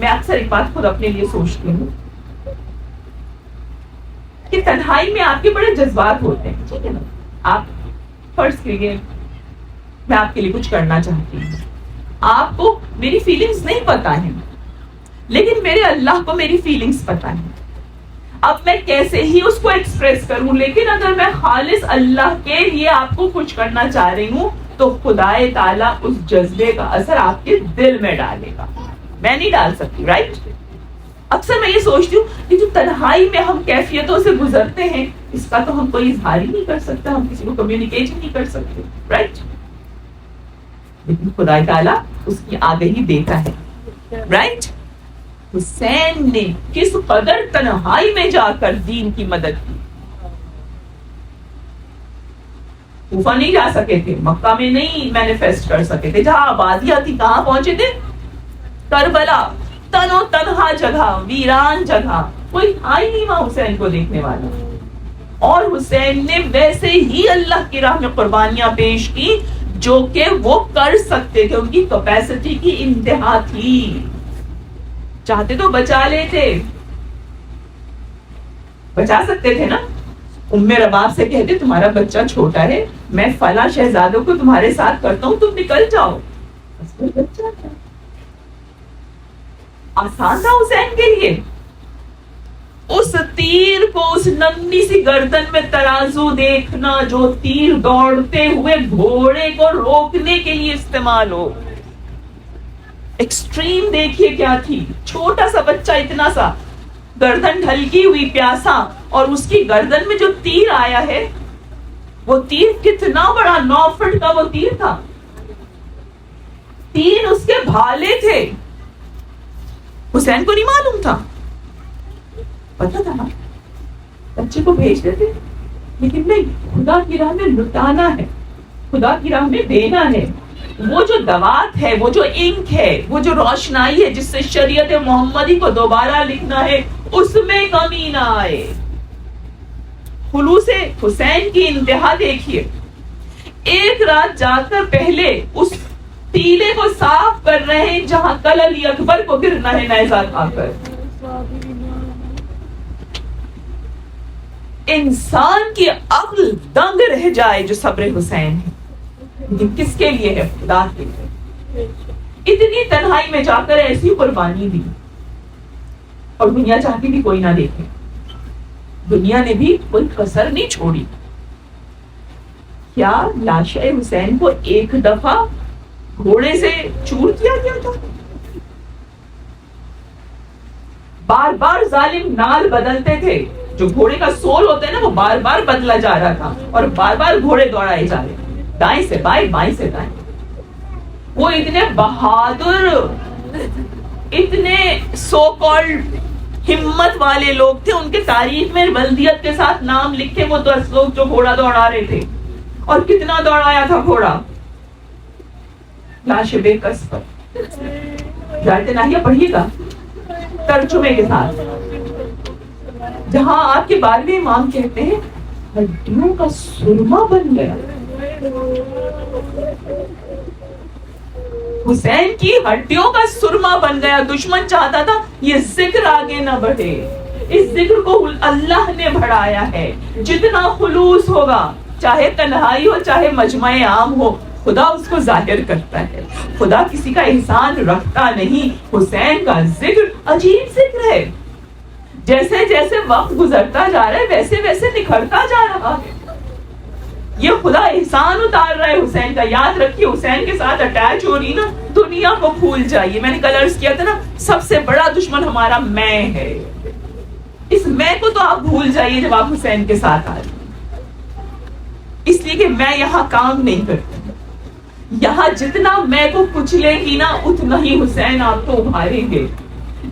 اکثر ایک بات خود اپنے لیے سوچتی ہوں کہ تنہائی میں آپ کے بڑے جذبات ہوتے ہیں, ٹھیک ہے نا. آپ فرض کریے میں آپ کے لیے کچھ کرنا چاہتی ہوں, آپ کو میری فیلنگز نہیں پتا ہے, لیکن میرے اللہ کو میری فیلنگز پتا ہے. اب میں کیسے ہی اس کو ایکسپریس کروں, لیکن اگر میں خالص اللہ کے لیے آپ کو کچھ کرنا چاہ رہی ہوں تو خدا تعالیٰ اس جذبے کا اثر آپ کے دل میں ڈالے گا. میں نہیں ڈال سکتی, رائٹ. اکثر میں یہ سوچتی ہوں کہ جو تنہائی میں ہم کیفیتوں سے گزرتے ہیں, اس کا تو ہم کوئی اظہار ہی نہیں کر سکتے, ہم کسی کو کمیونیکیٹ ہی نہیں کر سکتے, رائٹ. لیکن خدا تعالیٰ اس کی آگہی دیتا ہے, رائٹ. حسین نے کس قدر تنہائی میں جا کر دین کی مدد کی. کوفہ نہیں جا سکے تھے, مکہ میں نہیں مینیفیسٹ کر سکے تھے, جہاں آبادیاں تھی کہاں پہنچے تھے؟ کربلا, تنو تنہا جگہ, ویران جگہ, کوئی تھا ہی نہیں وہاں حسین کو دیکھنے والا. اور حسین نے ویسے ہی اللہ کی راہ میں قربانیاں پیش کی جو کہ وہ کر سکتے تھے, ان کی کیپیسٹی کی انتہا تھی. چاہتے تو بچا لیتے, بچا سکتے تھے نا. ام رباب سے کہتے تمہارا بچہ چھوٹا ہے, میں فلاں شہزادوں کو تمہارے ساتھ کرتا ہوں, تم نکل جاؤ. آسان تھا حسین کے لیے. اس تیر کو, اس ننھی سی گردن میں ترازو دیکھنا جو تیر دوڑتے ہوئے گھوڑے کو روکنے کے لیے استعمال ہو. ایکسٹریم دیکھیے کیا تھی, چھوٹا سا بچہ اتنا سا, گردن ڈھلکی ہوئی, پیاسا, اور اس کی گردن میں جو تیر آیا ہے وہ تیر کتنا بڑا, 9 فٹ کا وہ تیر تھا. 3 اس کے بھالے تھے. حسین کو نہیں معلوم تھا, پتا تھا نا, بچے کو بھیج دیتے, لیکن نہیں, خدا کی راہ میں لٹانا ہے, خدا کی راہ میں دینا ہے. وہ جو دوات ہے, وہ جو انک ہے, وہ جو روشنائی ہے جس سے شریعت محمدی کو دوبارہ لکھنا ہے, اس میں کمی نہ آئے. خلوص حسین کی انتہا دیکھیے. ایک رات جا کر پہلے اس تیلے کو صاف کر رہے ہیں جہاں کل علی اکبر کو گرنا ہے نیزہ کھا کر. انسان کی عقل دنگ رہ جائے جو صبر حسین ہے. لیکن کس کے لیے ہے؟ خدا کے لیے. اتنی تنہائی میں جا کر ایسی قربانی دی, اور دنیا چاہتی بھی کوئی نہ دیکھے. دنیا نے بھی کوئی کسر نہیں چھوڑی. کیا لاش حسین کو ایک دفعہ گھوڑے سے چور کیا گیا تھا؟ بار بار ظالم نال بدلتے تھے. جو گھوڑے کا سول ہوتا ہے نا, وہ بار بار بدلا جا رہا تھا, اور بار بار گھوڑے دوڑائے جا رہے, دائیں سے بائیں, بائیں سے دائیں. وہ اتنے بہادر, اتنے سو کالڈ ہمت والے لوگ تھے, ان کے تاریخ میں بلدیت کے ساتھ نام لکھے وہ 10 لوگ جو گھوڑا دوڑا رہے تھے. اور کتنا دوڑایا تھا گھوڑا, لاش بے کس پر. جانتے ناہیہ پڑھیے گا ترجمے کے ساتھ, جہاں آپ کے 12ویں امام کہتے ہیں ہڈیوں کا سرما بن گیا. حسین کی ہڈیوں کا سرما بن گیا. دشمن چاہتا تھا یہ ذکر آگے نہ بڑھے. اس ذکر کو اللہ نے بڑھایا ہے. جتنا خلوص ہوگا, چاہے تنہائی ہو چاہے مجمع عام ہو, خدا اس کو ظاہر کرتا ہے. خدا کسی کا احسان رکھتا نہیں. حسین کا ذکر عجیب ذکر ہے. جیسے جیسے وقت گزرتا جا رہا ہے ویسے ویسے نکھرتا جا رہا ہے. یہ خدا احسان اتار رہا ہے حسین کا. یاد رکھیے, حسین کے ساتھ اٹیچ ہو رہی نا, دنیا کو بھول جائیے. میں نے کل عرض کیا تھا نا, سب سے بڑا دشمن ہمارا میں ہے. اس میں کو تو آپ بھول جائیے جب آپ حسین کے ساتھ آ رہے. اس لیے کہ میں یہاں کام نہیں کرتی. یہاں جتنا میں کو کچلے گی نا اتنا ہی حسین آپ کو ابھاریں گے.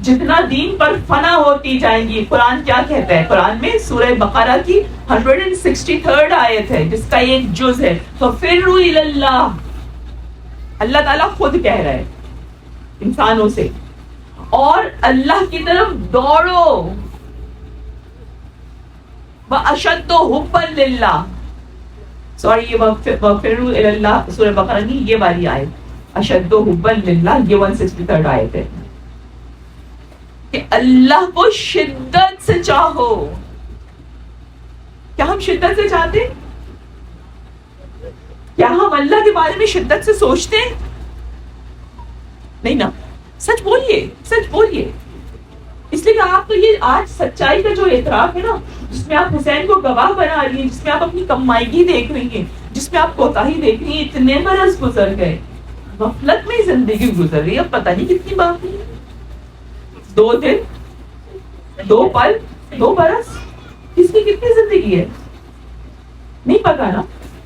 جتنا دین پر فنا ہوتی جائیں گی. قرآن کیا کہتا ہے؟ قرآن میں سورہ بقرہ کی 163 آیت ہے جس کا ایک جز ہے فَفِرُّوا إِلَى اللَّهِ. اللہ تعالیٰ خود کہہ رہا ہے انسانوں سے اور اللہ کی طرف دوڑو. وَأَشَدُّ حُبًّا لِلَّهِ. سوری یہ وَفِرُّوا إِلَى اللَّهِ سورہ بقرہ کی یہ والی آیت أَشَدُّ حُبًّا لِلَّهِ یہ 163 آیت ہے کہ اللہ کو شدت سے چاہو. کیا ہم شدت سے چاہتے ہیں؟ کیا ہم اللہ کے بارے میں شدت سے سوچتے ہیں؟ نہیں نا. سچ بولیے, سچ بولیے. اس لیے کہ آپ تو یہ آج سچائی کا جو اعتراف ہے نا جس میں آپ حسین کو گواہ بنا رہی ہیں, جس میں آپ اپنی کمائیگی دیکھ رہی ہیں, جس میں آپ کوتاہی دیکھ رہی ہیں, اتنے برس گزر گئے, غفلت میں زندگی گزر رہی ہے, اب پتہ نہیں کتنی باقی ہے. 2 دن, 2 پل, 2 برس, اس کی کتنی زندگی ہے نہیں پتا نا.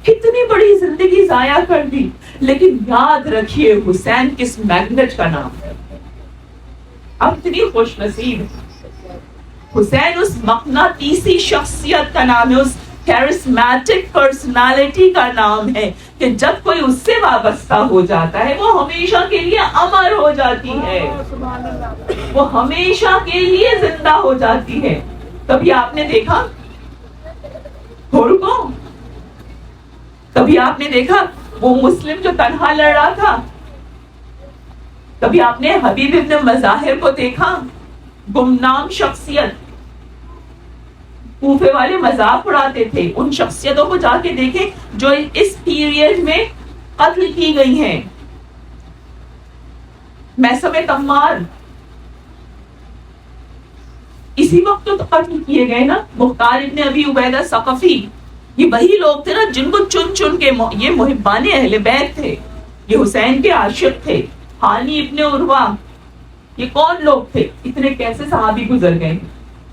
اتنی بڑی زندگی ضائع کر دی. لیکن یاد رکھیے حسین کس میگنیٹ کا نام ہے. اب اتنی خوش نصیب حسین اس مقناطیسی شخصیت کا نام ہے, اس کیرسمیٹک پرسنالٹی کا نام ہے کہ جب کوئی اس سے وابستہ ہو جاتا ہے وہ ہمیشہ کے لیے امر ہو جاتی ہے, وہ ہمیشہ کے لیے زندہ ہو جاتی ہے. کبھی آپ نے دیکھا گھوڑ کو؟ کبھی آپ نے دیکھا وہ مسلم جو تنہا لڑ رہا تھا؟ کبھی آپ نے حبیب ابن مظاہر کو دیکھا؟ گمنام شخصیت, کوفے والے مذاق اڑاتے تھے. ان شخصیتوں کو جا کے دیکھیں جو اس پیریڈ میں قتل کی گئی ہیں. میثم تمار اسی وقت تو قتل کیے گئے نا. مختار ابن ابی عبیدہ ثقفی, یہ وہی لوگ تھے نا جن کو چن چن کے یہ محبان اہل بیت تھے, یہ حسین کے عاشق تھے. ہانی ابن عروہ, یہ کون لوگ تھے؟ اتنے کیسے صحابی گزر گئے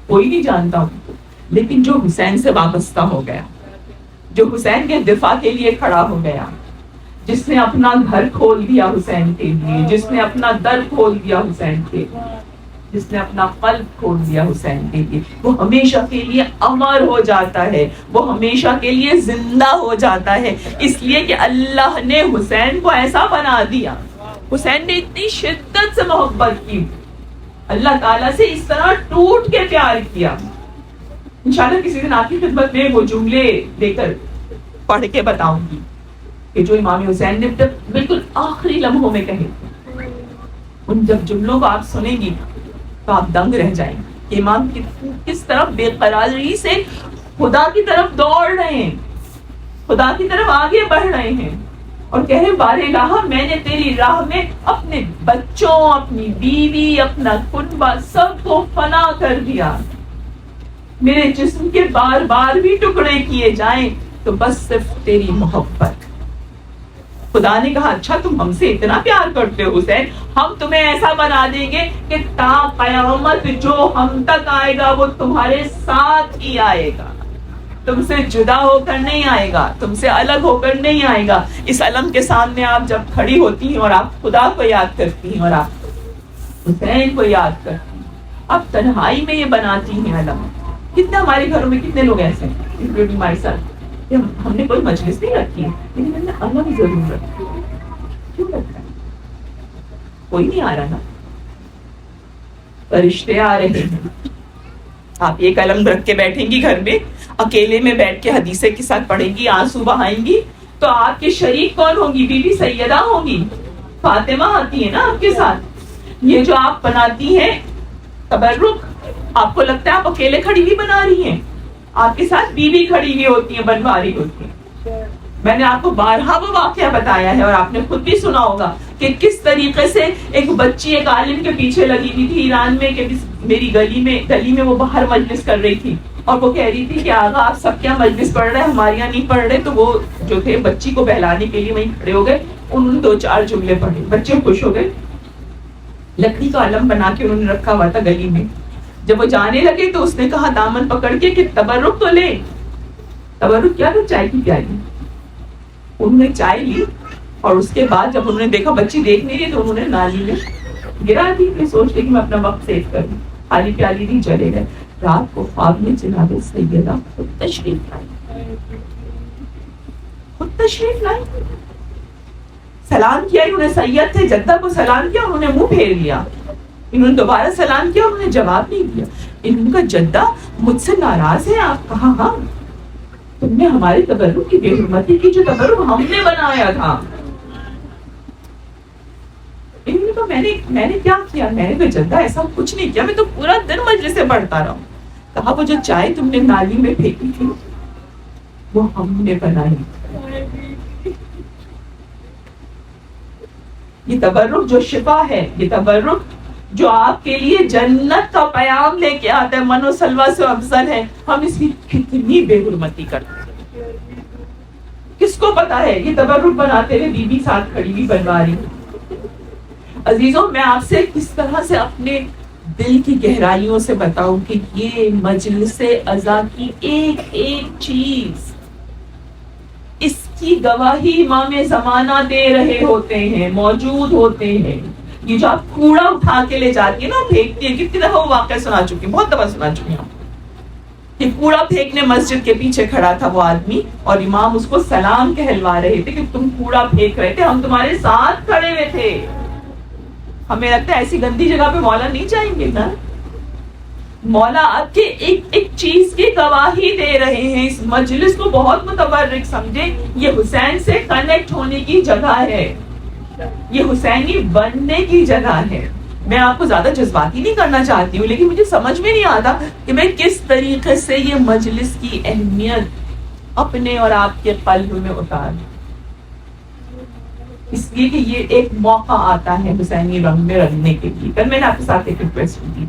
کوئی نہیں جانتا ان کو. لیکن جو حسین سے وابستہ ہو گیا, جو حسین کے دفاع کے لیے کھڑا ہو گیا, جس نے اپنا گھر کھول دیا حسین کے لیے, جس نے اپنا در کھول دیا حسین کے لیے, جس نے اپنا قلب کھول دیا حسین کے لیے, وہ ہمیشہ کے لیے امر ہو جاتا ہے, وہ ہمیشہ کے لیے زندہ ہو جاتا ہے. اس لیے کہ اللہ نے حسین کو ایسا بنا دیا, حسین نے اتنی شدت سے محبت کی, اللہ تعالیٰ سے اس طرح ٹوٹ کے پیار کیا. انشاءاللہ کسی دن آپ کی خدمت میں وہ جملے لے کر پڑھ کے بتاؤں گی کہ جو امام حسین نے بالکل آخری لمحوں میں کہے. ان جب جملوں کو آپ سنیں گی تو آپ دنگ رہ جائیں کہ امام کس طرح بے قراری سے خدا کی طرف دوڑ رہے ہیں, خدا کی طرف آگے بڑھ رہے ہیں اور کہہ رہے بار الہ میں نے تیری راہ میں اپنے بچوں, اپنی بیوی, اپنا کنبہ سب کو فنا کر دیا. میرے جسم کے بار بار بھی ٹکڑے کیے جائیں تو بس صرف تیری محبت. خدا نے کہا اچھا تم ہم سے اتنا پیار کرتے ہو حسین, ہم تمہیں ایسا بنا دیں گے کہ تا قیامت جو ہم تک آئے گا وہ تمہارے ساتھ ہی آئے گا, تم سے جدا ہو کر نہیں آئے گا, تم سے الگ ہو کر نہیں آئے گا. اس علم کے سامنے آپ جب کھڑی ہوتی ہیں اور آپ خدا کو یاد کرتی ہیں اور آپ حسین کو یاد کرتی ہیں, آپ تنہائی میں یہ بناتی ہیں علم. کتنے ہمارے گھروں میں کتنے لوگ ایسے ہیں ہمارے ساتھ, ہم نے کوئی مجلس نہیں رکھی ہے لیکن ہم نے علم ضرور رکھی. کیوں رکھا ہے؟ کوئی نہیں آ رہا نا, فرشتے آ رہے ہیں. آپ ایک علم رکھ کے بیٹھیں گی گھر میں, اکیلے میں بیٹھ کے حدیثیں کے ساتھ پڑھیں گی, آنسو بہائیں گی, تو آپ کے شریک کون ہوگی؟ بی بی سیدہ ہوگی, فاطمہ آتی ہے نا آپ کے ساتھ. یہ جو آپ بناتی ہیں تبرک, آپ کو لگتا ہے آپ اکیلے کھڑی ہوئی بنا رہی ہیں, آپ کے ساتھ بیوی کھڑی ہوئی ہوتی ہیں, بنوا رہی ہوتی ہیں. میں نے آپ کو بارہا وہ واقعہ بتایا ہے اور آپ نے خود بھی سنا ہوگا کہ کس طریقے سے ایک بچی ایک عالم کے پیچھے لگی ہوئی تھی ایران میں کہ میری گلی میں وہ باہر مجلس کر رہی تھی اور وہ کہہ رہی تھی کہ آغا آپ سب کیا مجلس پڑھ رہے ہیں, ہمارے یہاں نہیں پڑھ رہے. تو وہ جو تھے بچی کو بہلانے کے لیے وہیں کھڑے ہو گئے, انہوں نے 2-4 جملے پڑھے, بچے خوش ہو گئے. لکڑی کا علم بنا کے انہوں نے رکھا ہوا تھا گلی میں. جب وہ جانے لگے تو اس نے کہا دامن پکڑ کے کہ تبرک تو لے, تبرک کیا تھا؟ چائے کی پیالی. انہوں نے چائے لی اور اس کے بعد جب انہوں نے دیکھا بچی دیکھ نہیں رہی تو انہوں نے نالی میں گرا دی کہ سوچ کے کہ میں اپنا وقت سیو کر لوں. خالی پیالی نہیں چلے گئے. رات کو خواب میں جناب سیدہ خود تشریف لائی. خود تشریف لائی. سلام کیا انہوں نے. سید تھے, جدہ کو سلام کیا, انہوں نے منہ پھیر لیا. انہوں نے دوبارہ سلام کیا, انہوں نے جواب نہیں دیا. ان کا جدہ مجھ سے ناراض ہے آپ. کہا ہاں تم نے ہمارے تبرک کی بے حرمتی کی, جو تبرک ہم نے بنایا تھا. انہوں نے کہا میں نے کیا کیا؟ میں نے کہا جدہ ایسا کچھ نہیں کیا, میں تو پورا دن مجلس سے پڑھتا رہا ہوں. کہا وہ جو چائے تم نے نالی میں پھینکی تھی وہ ہم نے بنائی. یہ تبرک جو شفا ہے, یہ تبرک جو آپ کے لیے جنت کا پیام لے کے آتا ہے, من و سلوہ سے افضل ہے. ہم اس کی کتنی بے حرمتی کرتے ہیں. کس کو پتا ہے یہ تبرک بناتے ہوئے بی بی ساتھ کھڑی ہوئی بنوا رہی. عزیزوں میں آپ سے کس طرح سے اپنے دل کی گہرائیوں سے بتاؤں کہ یہ مجلس عزا کی ایک ایک چیز, اس کی گواہی امام زمانہ دے رہے ہوتے ہیں, موجود ہوتے ہیں. یہ جو آپ کوڑا اٹھا کے لے جاتی ہے نا, پھینکتی ہے, کتنی دفعہ وہ واقعہ سنا چکی ہیں, بہت دفعہ سنا چکی ہیں کہ کوڑا پھینکنے مسجد کے پیچھے کھڑا تھا وہ آدمی اور امام اس کو سلام کہلوا رہے تھے کہ تم کوڑا پھینک رہے تھے, ہم تمہارے ساتھ کھڑے ہوئے تھے. ہمیں لگتا ہے ایسی گندی جگہ پہ مولا نہیں جائیں گے نا. مولا آپ کے ایک ایک چیز کی گواہی دے رہے ہیں. اس مجلس کو بہت متبرک سمجھے, یہ حسین سے کنیکٹ ہونے کی جگہ ہے, یہ حسینی بننے کی جگہ ہے. میں آپ کو زیادہ جذباتی نہیں کرنا چاہتی ہوں, لیکن مجھے سمجھ میں نہیں آتا کہ میں کس طریقے سے یہ مجلس کی اہمیت اپنے اور آپ کے قلب میں اتار. اس لیے کہ یہ ایک موقع آتا ہے حسینی رنگ میں رنگنے کے لیے. کل میں نے آپ کے ساتھ ایک ریکویسٹ کی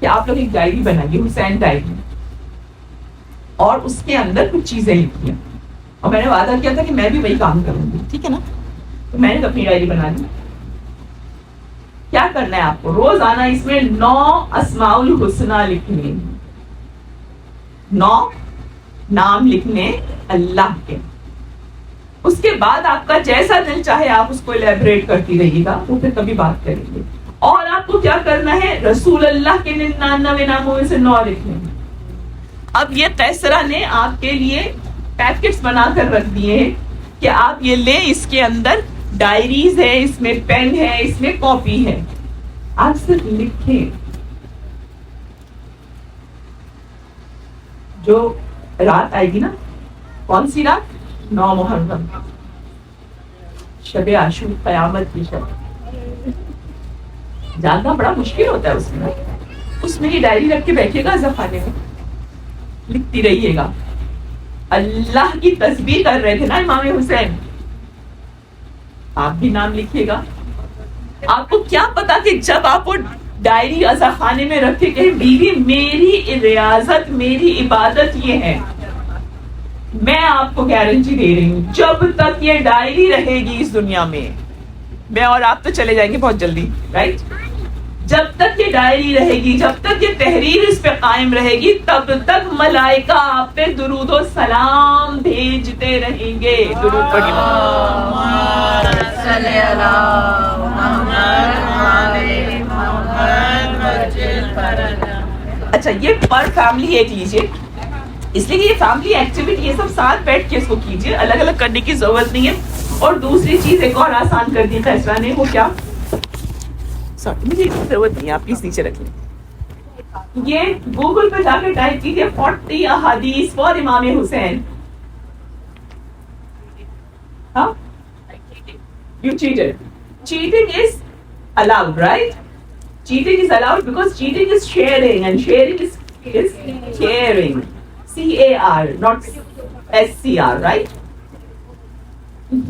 کہ آپ لوگ ایک ڈائری بنائیے, حسین ڈائری, اور اس کے اندر کچھ چیزیں لکھی ہیں. اور میں نے وعدہ کیا تھا کہ میں بھی وہی کام کروں گی, ٹھیک ہے نا. تو میں نے اپنی ڈائری بنا لی. کیا کرنا ہے آپ کو؟ روزانہ اس میں 9 اسماء الحسنہ لکھنے, 9 نام لکھنے اللہ کے. اس کے بعد آپ کا جیسا دل چاہے آپ اس کو الیبریٹ کرتی رہیے گا, وہ پھر کبھی بات کریں گے. اور آپ کو کیا کرنا ہے؟ رسول اللہ کے 99 ناموں میں سے 9 لکھنے. اب یہ قیصرہ نے آپ کے لیے پیکٹس بنا کر رکھ دیے ہیں کہ آپ یہ لیں, اس کے اندر ڈائریز ہے, اس میں پین ہے, اس میں کاپی ہے, آپ صرف لکھیں. جو رات آئے گی نا, کون سی رات؟ 9 محرم, شب عاشور, قیامت کی شب. جاننا بڑا مشکل ہوتا ہے اس میں یہ ڈائری رکھ کے بیٹھیے گا زخانے میں, لکھتی رہیے گا. اللہ کی تسبیح کر رہے تھے نا امام حسین, آپ بھی نام لکھیے گا. آپ کو کیا پتا کہ جب آپ وہ ڈائری عزا خانے میں رکھے کہ بیوی میری ریاضت, میری عبادت یہ ہے, میں آپ کو گارنٹی دے رہی ہوں جب تک یہ ڈائری رہے گی اس دنیا میں, میں اور آپ تو چلے جائیں گے بہت جلدی, رائٹ, جب تک یہ ڈائری رہے گی, جب تک یہ تحریر اس پہ قائم رہے گی, تب تک ملائکہ آپ پہ درود و سلام بھیجتے رہیں گے. درود پڑھیے. اچھا, یہ پر فیملی ایک لیجیے, اس لیے کہ یہ فیملی ایکٹیویٹی, یہ سب ساتھ بیٹھ کے اس کو کیجیے, الگ الگ کرنے کی ضرورت نہیں ہے. اور دوسری چیز ایک اور آسان کر دی قیصرہ نے, وہ کیا؟ سوری, مجھے ضرورت نہیں ہے, آپ پلیز نیچے رکھ لیں. یہ گوگل پہ جا کے ٹائپ کیجیے 40 احادیث فار امام حسین. ہاں, you cheated. Cheating is allowed, right? Cheating is allowed because cheating is sharing, and sharing is caring. C-A-R, not S-C-R, right?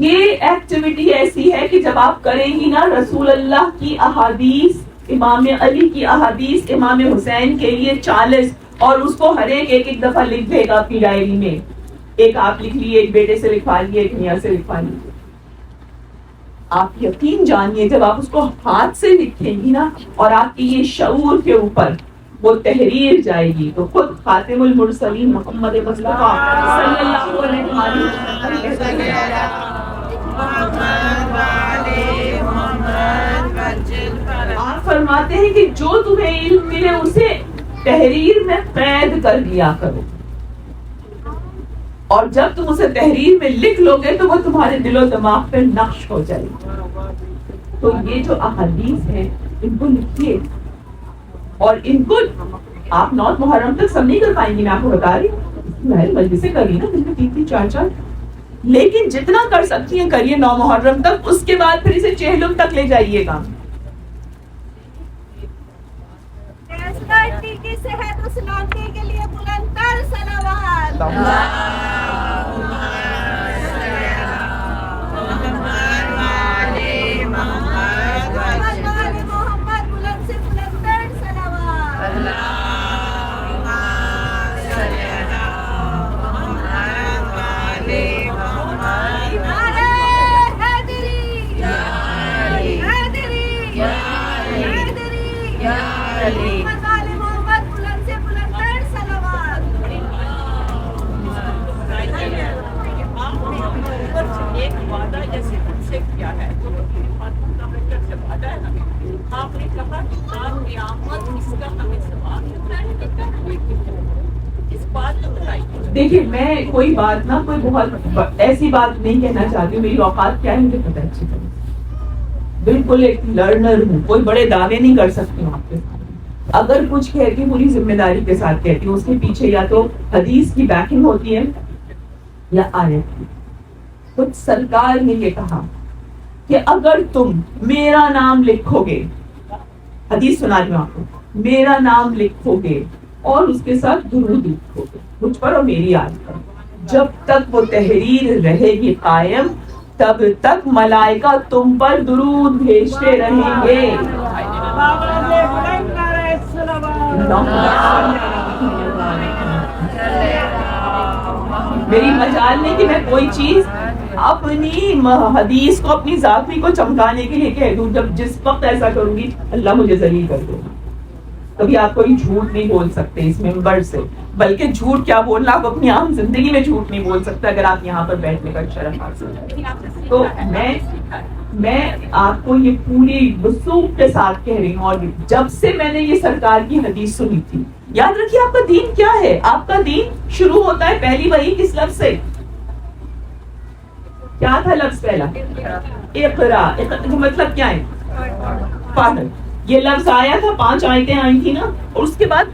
یہ ایکٹیویٹی ایسی ہے کہ جب آپ کریں گی نا, رسول اللہ کی احادیث, امام علی کی احادیث امام حسین کے لیے 40, اور اس کو ہر ایک دفعہ لکھ دے گا اپنی ڈائری میں. ایک آپ لکھ لیے, ایک بیٹے سے لکھوا لیے, ایک میاں سے لکھوا لیے. آپ یقین جانیے جب آپ اس کو ہاتھ سے لکھیں گی نا, اور آپ کی یہ شعور کے اوپر وہ تحریر جائے گی, تو خود خاتم المرسلین محمد مصطفیٰ صلی اللہ علیہ وسلم آپ فرماتے ہیں کہ جو تمہیں علم ملے اسے تحریر میں قید کر لیا کرو، اور جب تم اسے تحریر میں لکھ لو گے تو وہ تمہارے دل و دماغ پہ نقش ہو جائے گی۔ تو یہ جو احادیث ہیں ان کو لکھیے، اور ان کو آپ 9 محرم تک سب نہیں کر پائیں گی، میں آپ کو بتا رہی ہوں، مجلسیں کریے نا، دن میں 3 4 لیکن جتنا کر سکتی ہیں کریے 9 محرم تک، اس کے بعد پھر اسے چہلم تک لے جائیے گا۔ صحت و سلامتی کے لیے بلند تر صلوات۔ ایک وعدہ جیسے ہم سے کیا ہے تو سے وعدہ ہے نا، آپ نے کہا کہ قیامت اس کا ہمیں ثواب ملتا ہے، اس بات کو بتائیے۔ دیکھیے میں کوئی بات نہ کوئی بہت ایسی بات نہیں کہنا چاہتی ہوں، میری اوقات کیا ہے مجھے پتہ ہے اچھی طرح، بالکل ایک لرنر ہوں، کوئی بڑے دعوے نہیں کر سکتی ہوں آپ کے ساتھ۔ اگر کچھ کہتی ہوں پوری ذمہ داری کے ساتھ کہتی ہوں، اس کے پیچھے یا تو حدیث کی بیکنگ ہوتی ہے یا آیت کی۔ خود سرکار نے یہ کہا کہ اگر تم میرا نام لکھو گے، حدیث سنا رہی ہوں آپ کو، میرا نام لکھو گے اور اس کے ساتھ درود لکھو گے مجھ پر اور میری آیت پر، جب تک وہ تحریر رہے گی قائم تب تک ملائکہ تم پر درود بھیجتے رہیں گے۔ میری مجال نہیں کہ میں کوئی چیز اپنی حدیث کو اپنی ذاتی کو چمکانے کے لیے کہہ دوں، جب جس وقت ایسا کروں گی اللہ مجھے ذلیل کر دے گا۔ کبھی آپ کوئی جھوٹ نہیں بول سکتے اس ممبر سے، بلکہ جھوٹ کیا بولنا، آپ اپنی عام زندگی میں جھوٹ نہیں بول سکتے اگر آپ یہاں پر بیٹھنے کا شرف حاصل کریں۔ تو میں آپ کو یہ پوری وثوق کے ساتھ کہہ رہی ہوں، اور جب سے میں نے یہ سرکار کی حدیث سنی تھی، یاد رکھیے آپ کا دین کیا ہے، آپ کا دین شروع ہوتا ہے پہلی وحی کس لفظ سے؟ کیا تھا لفظ پہلا؟ اقرا۔ مطلب کیا ہے؟ پڑھ۔ یہ لفظ آیا تھا، 5 آیتیں آئی تھی نا، اور اس کے بعد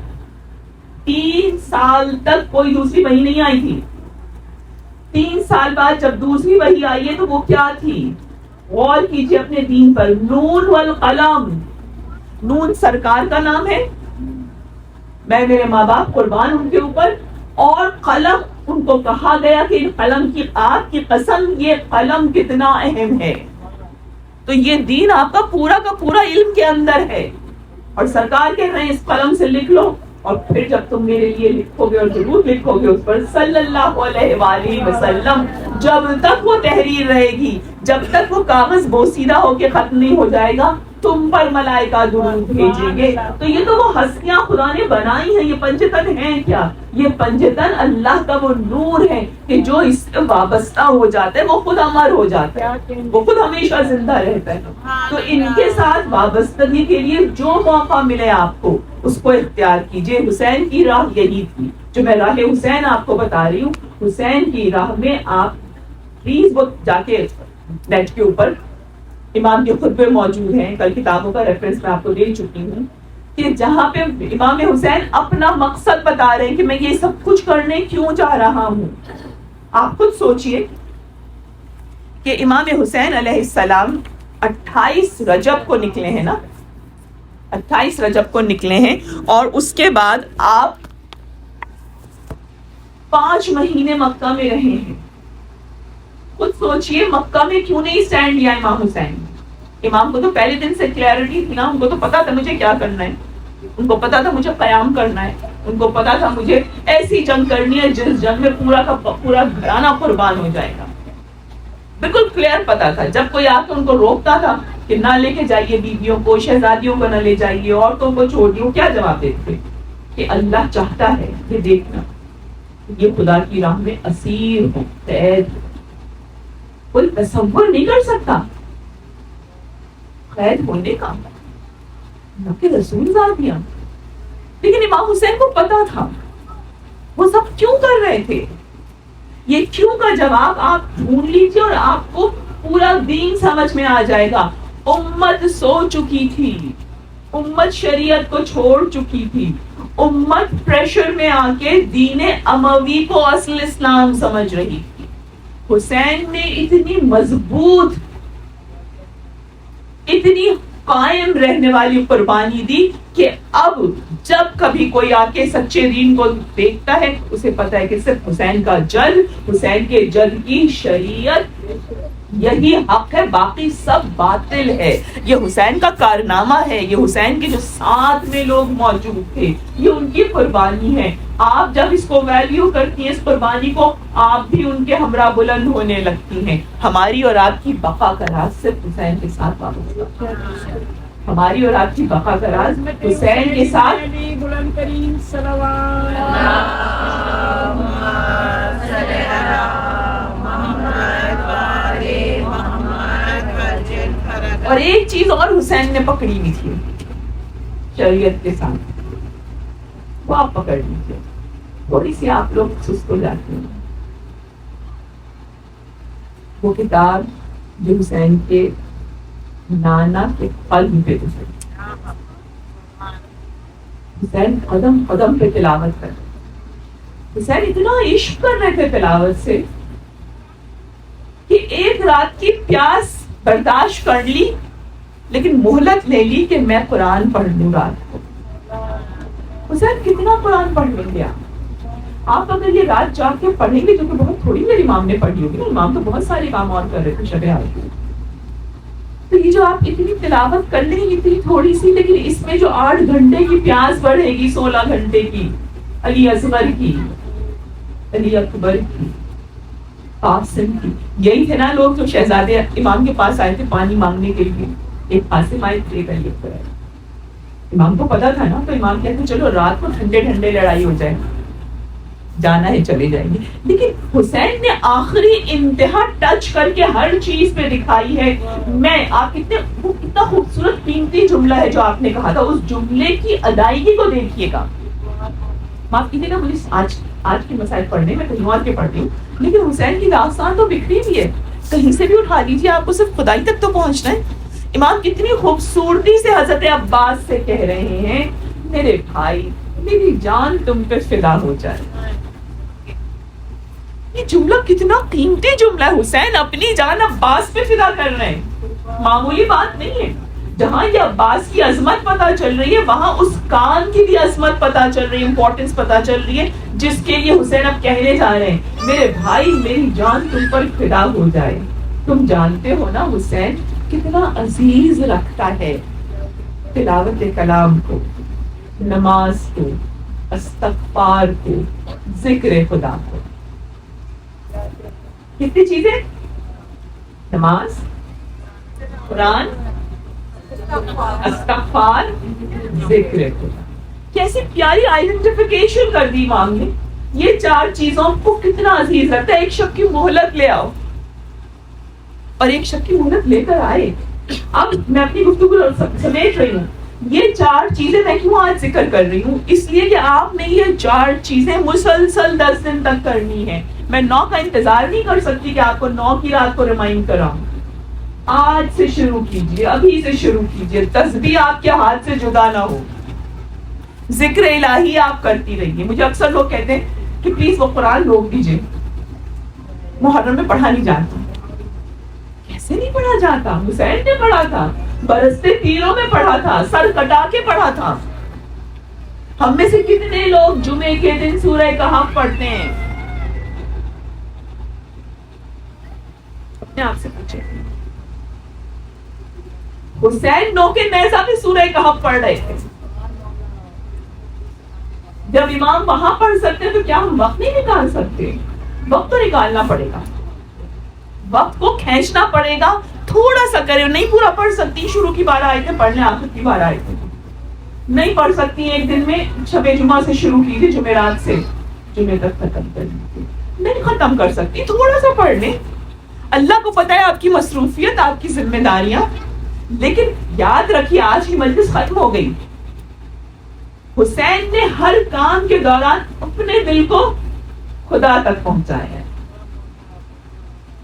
3 سال تک کوئی دوسری وحی نہیں آئی تھی۔ 3 سال بعد جب دوسری وحی آئی ہے تو وہ کیا تھی؟ غور کیجیے اپنے دین پر۔ نون والقلم، نون سرکار کا نام ہے، میں میرے ماں باپ قربان ان کے اوپر، اور قلم ان کو کہا گیا کہ قلم کی آپ کی قسم یہ قلم کتنا اہم ہے۔ تو یہ دین آپ کا پورا علم کے اندر ہے، اور سرکار کہہ رہے ہیں اس قلم سے لکھ لو، اور پھر جب تم میرے لیے لکھو گے اور ضرور لکھو گے اس پر صلی اللہ علیہ وآلہ وسلم، جب تک وہ تحریر رہے گی، جب تک وہ کاغذ بوسیدہ ہو کے ختم نہیں ہو جائے گا، تم پر ملائکہ درود بھیجیں گے۔ تو یہ تو وہ ہستیاں خدا نے بنائی ہیں، یہ پنجتن ہیں کیا؟ یہ پنجتن اللہ کا وہ نور ہے کہ جو اس سے وابستہ ہو جاتا ہے وہ خود امر ہو جاتا ہے، وہ خود ہمیشہ زندہ رہتا ہے۔ تو ان کے ساتھ وابستگی کے لیے جو موقع ملے آپ کو اس کو اختیار کیجئے۔ حسین کی راہ یہی تھی، جو میں راہ حسین آپ کو بتا رہی ہوں، حسین کی راہ میں آپ پلیز وہ جا کے نیٹ کے اوپر امام کے خطبے موجود ہیں، کل کتابوں کا ریفرنس میں آپ کو دے چکی ہوں، کہ جہاں پہ امام حسین اپنا مقصد بتا رہے ہیں کہ میں یہ سب کچھ کرنے کیوں جا رہا ہوں۔ آپ خود سوچئے کہ امام حسین علیہ السلام 28 رجب کو نکلے ہیں نا، 28 رجب کو نکلے ہیں، اور اس کے بعد آپ 5 مہینے مکہ میں رہے ہیں۔ خود سوچئے مکہ میں کیوں نہیں سٹینڈ لیا امام حسین؟ امام کو تو پہلے دن سے کلیئرٹی تھی نا، ان کو تو پتا تھا مجھے کیا کرنا ہے، ان کو پتا تھا مجھے قیام کرنا ہے، ان کو پتا تھا مجھے ایسی جنگ کرنی ہے جس جنگ میں پورا کا پورا گھرانہ قربان ہو جائے گا۔ بالکل کلیئر پتا تھا۔ جب کوئی آ کے ان کو روکتا تھا کہ نہ لے کے جائیے بیویوں کو، شہزادیوں کو نہ لے جائیے، عورتوں کو چھوڑ دیو، کیا جواب دیتے تھے؟ کہ اللہ چاہتا ہے یہ دیکھنا یہ خدا کی راہ میں اسیر ہو، قید ہو. کوئی تصور نہیں کر سکتا قید ہونے کا، نہ کہ رسول ذاتیاں. لیکن امام حسین کو پتا تھا وہ سب کیوں کر رہے تھے. یہ کیوں کا جواب آپ ڈھونڈ لیجیے اور آپ کو پورا دین سمجھ میں آ جائے گا. امت سو چکی تھی، امت شریعت کو چھوڑ چکی تھی، امت پریشر میں آ کے دین اموی کو اصل اسلام سمجھ رہی تھی. حسین نے اتنی مضبوط، اتنی قائم رہنے والی قربانی دی کہ اب جب کبھی کوئی آ کے سچے دین کو دیکھتا ہے اسے پتا ہے کہ صرف حسین کا جد، حسین کے جد کی شریعت یہی حق ہے، باقی سب باطل ہے. یہ حسین کا کارنامہ ہے، یہ حسین کے جو ساتھ میں لوگ موجود تھے، یہ ان کی قربانی ہے. آپ جب اس کو ویلیو کرتی ہیں اس قربانی کو، آپ بھی ان کے ہمراہ بلند ہونے لگتی ہیں. ہماری اور آپ کی بقا کا راز صرف حسین کے ساتھ وابستہ ہے. ہماری اور آپ کی بقا کا راز حسین کے ساتھ بلند ترین صلوات. اور ایک چیز اور حسین نے پکڑی ہوئی تھی شریعت کے ساتھ، وہ آپ پکڑ لیجیے. تھوڑی سی آپ لوگ سست ہو جاتے ہیں. وہ کتاب جو حسین کے نانا کے قلب پہ گزری، حسین قدم قدم پہ تلاوت کر، حسین اتنا عشق کر رہے تھے تلاوت سے کہ ایک رات کی پیاس برداشت کر لی لیکن مہلت لے لی کہ میں قرآن پڑھ لوں رات کو. حسین کتنا قرآن پڑھ لیں گے آپ اگر یہ رات جا کے پڑھیں گے، جو کہ بہت تھوڑی میری امام نے پڑھی ہوگی، امام تو بہت سارے کام اور کر رہے تھے شب حال کے. تو یہ جو آپ اتنی تلاوت کر لیں گے اتنی تھوڑی سی، لیکن اس میں جو 8 گھنٹے کی پیاس بڑھے گی، 16 گھنٹے کی، علی اصغر کی، علی اکبر کی، قاسم کی. یہی تھے نا لوگ جو شہزادے امام کے پاس آئے تھے پانی مانگنے کے لیے. ایک قاسم آئے تھے، ایک علی اکبر آئے. امام کو پتا تھا نا، تو امام کہتے چلو رات کو ٹھنڈے ٹھنڈے لڑائی ہو جائے، جانا ہے چلے جائیں گے. لیکن حسین نے آخری انتہا ٹچ کر کے ہر چیز پہ دکھائی ہے. میں آپ وہ کتنا خوبصورت قیمتی جملہ ہے جو آپ نے کہا تھا، اس جملے کی ادائیگی کو دیکھیے گا. معاف کیجیے گا مجھے آج کے مسائل پڑھنے میں کہیں اور کے پڑھتی ہوں، لیکن حسین کی داستان تو بکھری ہوئی ہے. کہیں سے بھی اٹھا لیجیے، آپ کو صرف خدائی تک تو پہنچنا ہے. امام کتنی خوبصورتی سے حضرت عباس سے کہہ رہے ہیں، میرے بھائی میری جان تم پہ فدا ہو جائے. یہ جملہ کتنا قیمتی جملہ ہے. حسین اپنی جان عباس پہ فدا کر رہے ہیں، معمولی بات نہیں ہے. جہاں یہ عباس کی عظمت پتا چل رہی ہے، وہاں اس کام کی بھی عظمت پتا چل رہی ہے، امپورٹنس پتا چل رہی ہے، جس کے لیے حسین اب کہنے جا رہے ہیں میرے بھائی میری جان تم پر فدا ہو جائے. تم جانتے ہو نا حسین کتنا عزیز رکھتا ہے تلاوت کلام کو، نماز کو، استغفار کو، ذکر خدا کو. کتنی چیزیں؟ نماز، قرآن، استغفار، ذکر خدا. کیسی پیاری آئیڈینٹیفیکیشن کر دی امام نے. یہ 4 چیزوں کو کتنا عزیز رکھتا ہے. ایک شب کی مہلت لے آؤ اور ایک شب کی مہلت لے کر آئے. اب میں اپنی گفتگو سمیٹ رہی ہوں. یہ 4 چیزیں میں کیوں آج ذکر کر رہی ہوں؟ اس لیے کہ آپ نے یہ 4 چیزیں مسلسل 10 دن تک کرنی ہے. میں 9 کا انتظار نہیں کر سکتی کہ آپ کو 9 کی رات کو ریمائنڈ کراؤں. آج سے شروع کیجئے، ابھی سے شروع کیجئے. تسبیح آپ کے ہاتھ سے جدا نہ ہو، ذکر الہی آپ کرتی رہیے. مجھے اکثر لوگ کہتے ہیں کہ پلیز وہ قرآن روک دیجئے، محرم میں پڑھا نہیں جاتا. کیسے نہیں پڑھا جاتا؟ حسین نے پڑھا تھا، برستے تیروں میں پڑھا تھا، سر کٹا کے پڑھا تھا. ہم میں سے کتنے لوگ جمعے کے دن سورہ کہف پڑھتے ہیں؟ اپنے آپ سے پوچھیں. حسین نو کے نیزہ میں سورہ کہف پڑھ رہے تھے. جب امام وہاں پڑھ سکتے تو کیا ہم وقت نہیں نکال سکتے؟ وقت تو نکالنا پڑے گا، وقت کو کھینچنا پڑے گا. تھوڑا سا کرے، نہیں پورا پڑھ سکتی، شروع کی 12 آیتیں پڑھ لیں، آخر کی 12 آیتیں. نہیں پڑھ سکتی ایک دن میں شب جمعہ سے شروع کی تھی جمعرات سے جمعے تک ختم کرنی تھی, نہیں ختم کر سکتی, تھوڑا سا پڑھ لیں. اللہ کو پتہ ہے آپ کی مصروفیت, آپ کی ذمہ داریاں, لیکن یاد رکھیے آج کی مجلس ختم ہو گئی. حسین نے ہر کام کے دوران اپنے دل کو خدا تک پہنچایا ہے,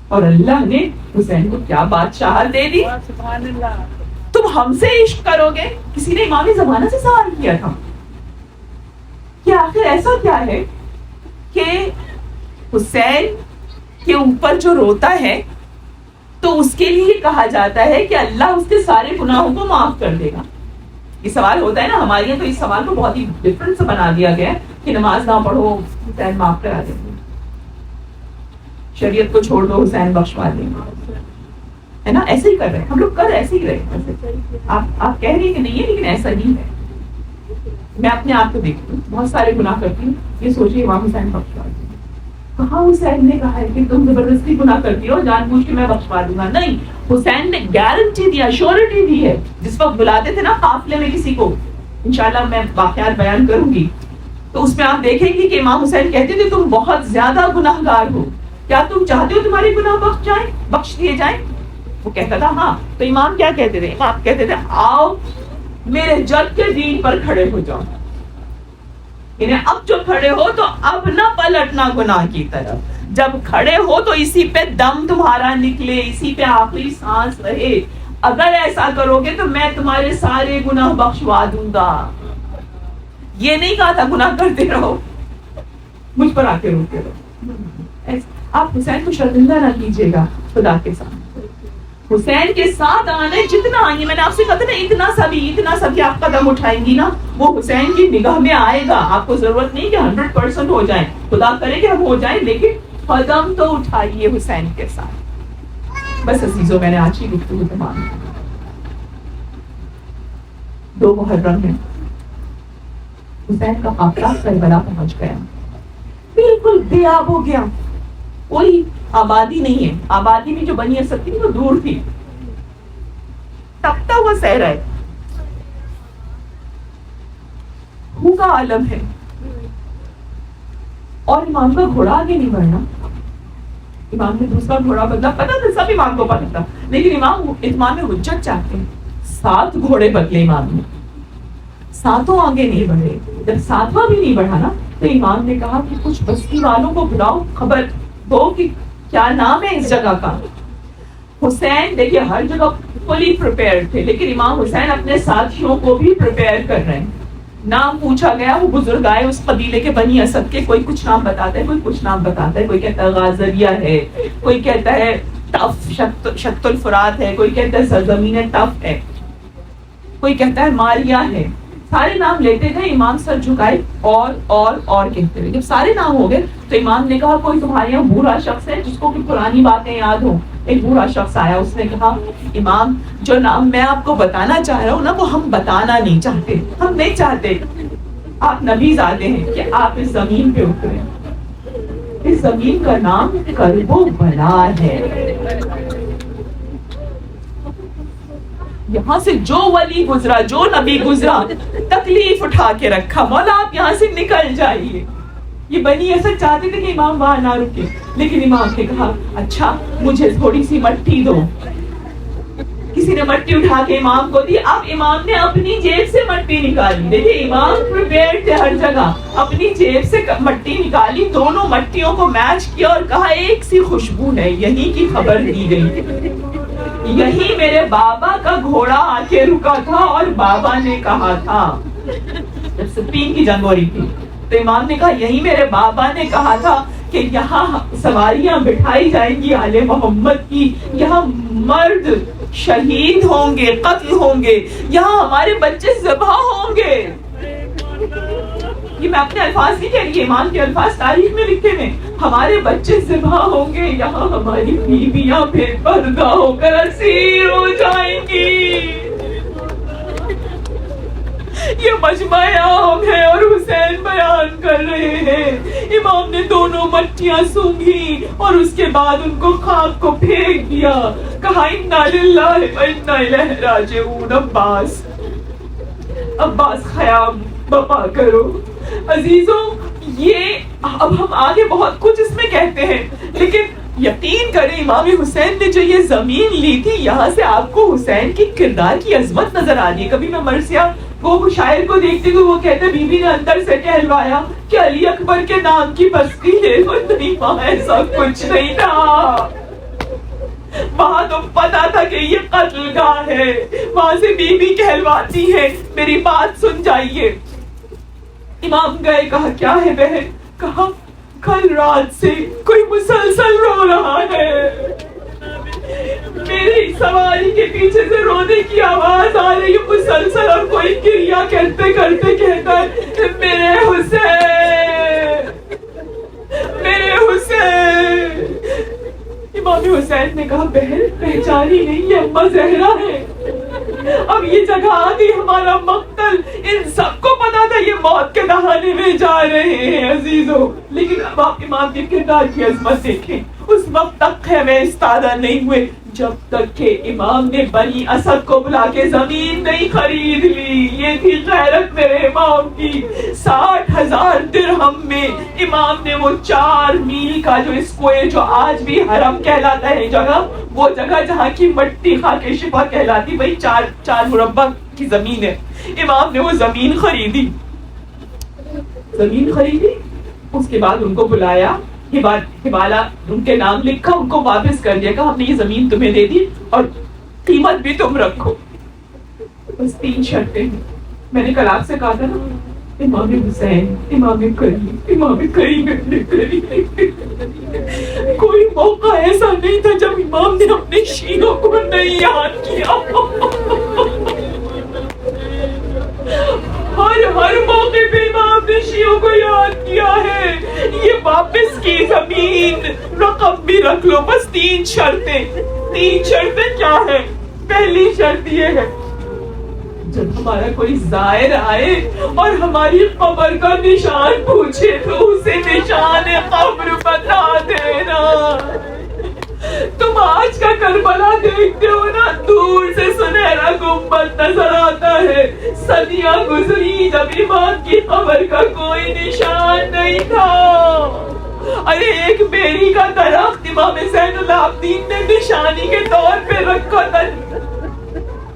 اور اللہ نے حسین کو کیا بادشاہت دے دی. تم ہم سے عشق کرو گے. کسی نے امام زمانہ سے سوال کیا تھا کہ آخر ایسا کیا ہے کہ حسین کے اوپر جو روتا ہے تو اس کے لیے کہا جاتا ہے کہ اللہ اس کے سارے گناہوں کو معاف کر دے گا. یہ سوال ہوتا ہے نا ہمارے یہاں, تو اس سوال کو بہت ہی ڈفرنٹ سے بنا دیا گیا ہے کہ نماز نہ پڑھو حسین معاف کرا دیں گے, شریعت کو چھوڑ دو حسین بخشوا دیں گے, ہے نا. ایسے ہی کر رہے ہیں ہم لوگ, کر ایسے ہی رہے. آپ کہہ رہی ہیں کہ نہیں ہے, لیکن ایسا نہیں ہے. میں اپنے آپ کو دیکھتی ہوں, بہت سارے گناہ کرتی ہوں, یہ سوچیے امام حسین بخشوا دیں. کہاں حسین نے کہا ہے کہ تم زبردستی گناہ کرتی ہو جان بوجھ کے میں بخشوا دوں گا؟ نہیں, حسین نے گارنٹی دیا, شیورٹی دی ہے. جس وقت بلاتے تھے نا قافلے میں کسی کو, انشاءاللہ میں واقعات بیان کروں گی, تو اس میں آپ دیکھیں گے کہ امام حسین کہتے تھے تم بہت زیادہ گناہ گار ہو, کیا تم چاہتے ہو تمہارے گناہ بخش دیے جائیں؟ وہ کہتا تھا ہاں. تو امام کیا کہتے تھے؟ امام کہتے تھے آؤ میرے جد کے دین پر کھڑے ہو جاؤ, یعنی اب جو کھڑے ہو تو اب نہ پلٹنا گناہ کی طرف, جب کھڑے ہو تو اسی پہ دم تمہارا نکلے, اسی پہ آخری سانس رہے. اگر ایسا کرو گے تو میں تمہارے سارے گناہ بخشوا دوں گا. یہ نہیں کہا تھا گناہ کرتے رہو, مجھ پر آ کے روتے رہو. آپ حسین کو شرمندہ نہ کیجیے گا خدا کے سامنے. حسین کے ساتھ آنے جتنا آئیں گے, میں نے آپ سے کہا تھا نا اتنا سبھی آپ قدم اٹھائیں گی نا, وہ حسین کی نگاہ میں آئے گا. آپ کو ضرورت نہیں کہ 100% ہو جائیں, خدا کرے کہ ہم ہو جائیں, لیکن قدم تو اٹھائیے حسین کے ساتھ. بس عزیزوں, میں نے آج کی گفتگو تمام 2 محرم ہے, حسین کا قافلہ کربلا پہنچ گیا, بالکل بے آب ہو گیا, کوئی آبادی نہیں ہے. آبادی بھی جو بنی اسد تھی وہ دور تھی, تپتا ہوا صحرا ہے, بھوکا عالم ہے, اور امام کا گھوڑا آگے نہیں بڑھنا. امام نے دوسرا گھوڑا بدلا, پتا تھا سب امام کو پتا تھا, لیکن امام اتمام حجت چاہتے ہیں. 7 گھوڑے بدلے امام نے, 7 آگے نہیں بڑھے. جب 7واں بھی نہیں بڑھا نا تو امام نے کہا کہ کچھ بستی والوں کو بلاؤ, خبر دو کہ کیا نام ہے اس جگہ کا. حسین دیکھیے ہر جگہ فلی پریپیئر تھے, لیکن امام حسین اپنے ساتھیوں کو بھی پریپیئر کر رہے ہیں. نام پوچھا گیا, وہ بزرگ آئے اس قبیلے کے بنی اسد کے, کوئی کچھ نام بتاتا ہے, کوئی کچھ نام بتاتا ہے, کوئی کہتا ہے غازریہ ہے, کوئی کہتا ہے ٹف شط الفرات ہے, کوئی کہتا ہے سرزمین ٹف ہے, کوئی کہتا ہے ماریا ہے. سارے نام لیتے گئے, امام سر جھکائے اور کہتے ہوئے. جب سارے نام ہو گئے تو امام نے کہا کوئی تمہارے یہاں بوڑھا شخص ہے جس کو کہ پرانی باتیں یاد ہوں. ایک بوڑھا شخص آیا, اس نے کہا امام جو نام میں آپ کو بتانا چاہ رہا ہوں نا وہ ہم بتانا نہیں چاہتے, ہم نہیں چاہتے. آپ نبی زادے ہیں کہ آپ اس زمین پہ اترے. اس زمین کا نام کرب و بلا ہے. یہاں سے جو ولی گزرا, جو نبی گزرا, تکلیف اٹھا کے رکھا, مولا آپ یہاں سے نکل جائیے. یہ بنی اسد چاہتے تھے کہ امام وہاں نہ رکے, لیکن امام نے کہا اچھا مجھے تھوڑی سی مٹی دو. کسی نے مٹی اٹھا کے امام کو دی. اب امام نے اپنی جیب سے مٹی نکالی. دیکھیے امام پریپیئرڈ تھے ہر جگہ, اپنی جیب سے مٹی نکالی, دونوں مٹیوں کو میچ کیا اور کہا ایک سی خوشبو ہے, یہی کی خبر دی گئی. یہی میرے بابا کا گھوڑا آ کے رکا تھا, اور بابا نے کہا تھا, جب سپین کی جنگ ہو رہی تھی تو امام نے کہا یہی میرے بابا نے کہا تھا کہ یہاں سواریاں بٹھائی جائیں گی آل محمد کی, یہاں مرد شہید ہوں گے, قتل ہوں گے, یہاں ہمارے بچے ذبح ہوں گے. یہ میں اپنے الفاظ نہیں کہہ رہی, امام کے الفاظ تاریخ میں لکھے ہیں. ہمارے بچے ذبح ہوں گے, یہاں ہماری بیویاں بے پردہ ہو کر اسیر ہو جائیں گی. یہ مجمع عام ہے اور حسین بیان کر رہے ہیں. امام نے دونوں مٹیاں سونگھی اور اس کے بعد ان کو خاک کو پھینک دیا. کہا انا للہ و انا الیہ راجعون. عباس عباس خیام بپا کرو. عزیزوں یہ اب ہم آگے بہت کچھ اس میں کہتے ہیں، لیکن یقین کریں امام حسین نے جو یہ زمین لی تھی، یہاں سے آپ کو حسین کی کردار کی عظمت نظر آ رہی ہے. کبھی میں مرثیہ وہ شاعر کو دیکھتی ہوں، وہ کہتے بی بی نے اندر سے کہلوایا کہ علی اکبر کے نام کی بستی ہے. نہیں ماں، ایسا کچھ نہیں تھا. وہاں تو پتا تھا کہ یہ قتل گاہ ہے. وہاں سے بی بی کہلواتی ہے میری بات سن جائیے. امام گئے، کہا کیا ہے بہن؟ کہا کل رات سے کوئی مسلسل رو رہا ہے. میری سواری کے پیچھے سے رونے کی آواز آ رہی ہے مسلسل، اور کوئی کریا کرتے کرتے کہتا ہے میرے حسین، میرے حسین. امام حسین نے کہا بہن پہچانی نہیں، یہ اماں زہرا ہے. اب یہ جگہ آ گئی ہمارا مقتل. ان سب کو پتا تھا یہ موت کے دہانے میں جا رہے ہیں عزیزوں، لیکن اب آپ امام کے کردار کی عظمت دیکھیں. اس وقت تک خیمے استادہ نہیں ہوئے جب تک کہ امام نے بنی اسد کو بلا کے زمین نہیں خرید لی. یہ تھی غیرت میرے امام کی. 60,000 درہم میں امام نے وہ 4 میل کا جو اسکوئر، جو آج بھی حرم کہلاتا ہے جگہ، وہ جگہ جہاں کی مٹی خاک شفا کہلاتی، وہی 4 مربع کی زمین ہے. امام نے وہ زمین خریدی. اس کے بعد ان کو بلایا، حوالہ ان کے نام لکھا، ان کو واپس کر دیا، کہا ہم نے یہ زمین تمہیں دے دی اور قیمت بھی تم رکھو. بس 3 شرطیں ہیں. میں نے کل آپ سے کہا تھا نا، امام حسین، امام کریم، امام کریم ابن کریم. کوئی موقع ایسا نہیں تھا جب امام نے اپنے شیعوں کو نہیں یاد کیا. ہر موقع پہ امام نے شیعوں کو یاد کیا ہے. یہ واپس کی زمین رقم بھی رکھ لو. بس 3 شرطیں. 3 شرطیں کیا ہے؟ پہلی شرط یہ ہے جب ہمارا کوئی زائر آئے اور ہماری قبر کا نشان پوچھے تو اسے نشان قبر بتا دینا. تم آج کا کربلا دیکھتے ہو نا، دور سے سنہرا گنبد نظر آتا ہے. صدیاں گزری جب امام کی قبر کا کوئی نشان نہیں تھا. ارے ایک بیری کا درخت امام زین العابدین نے نشانی کے طور پہ رکھا تھا،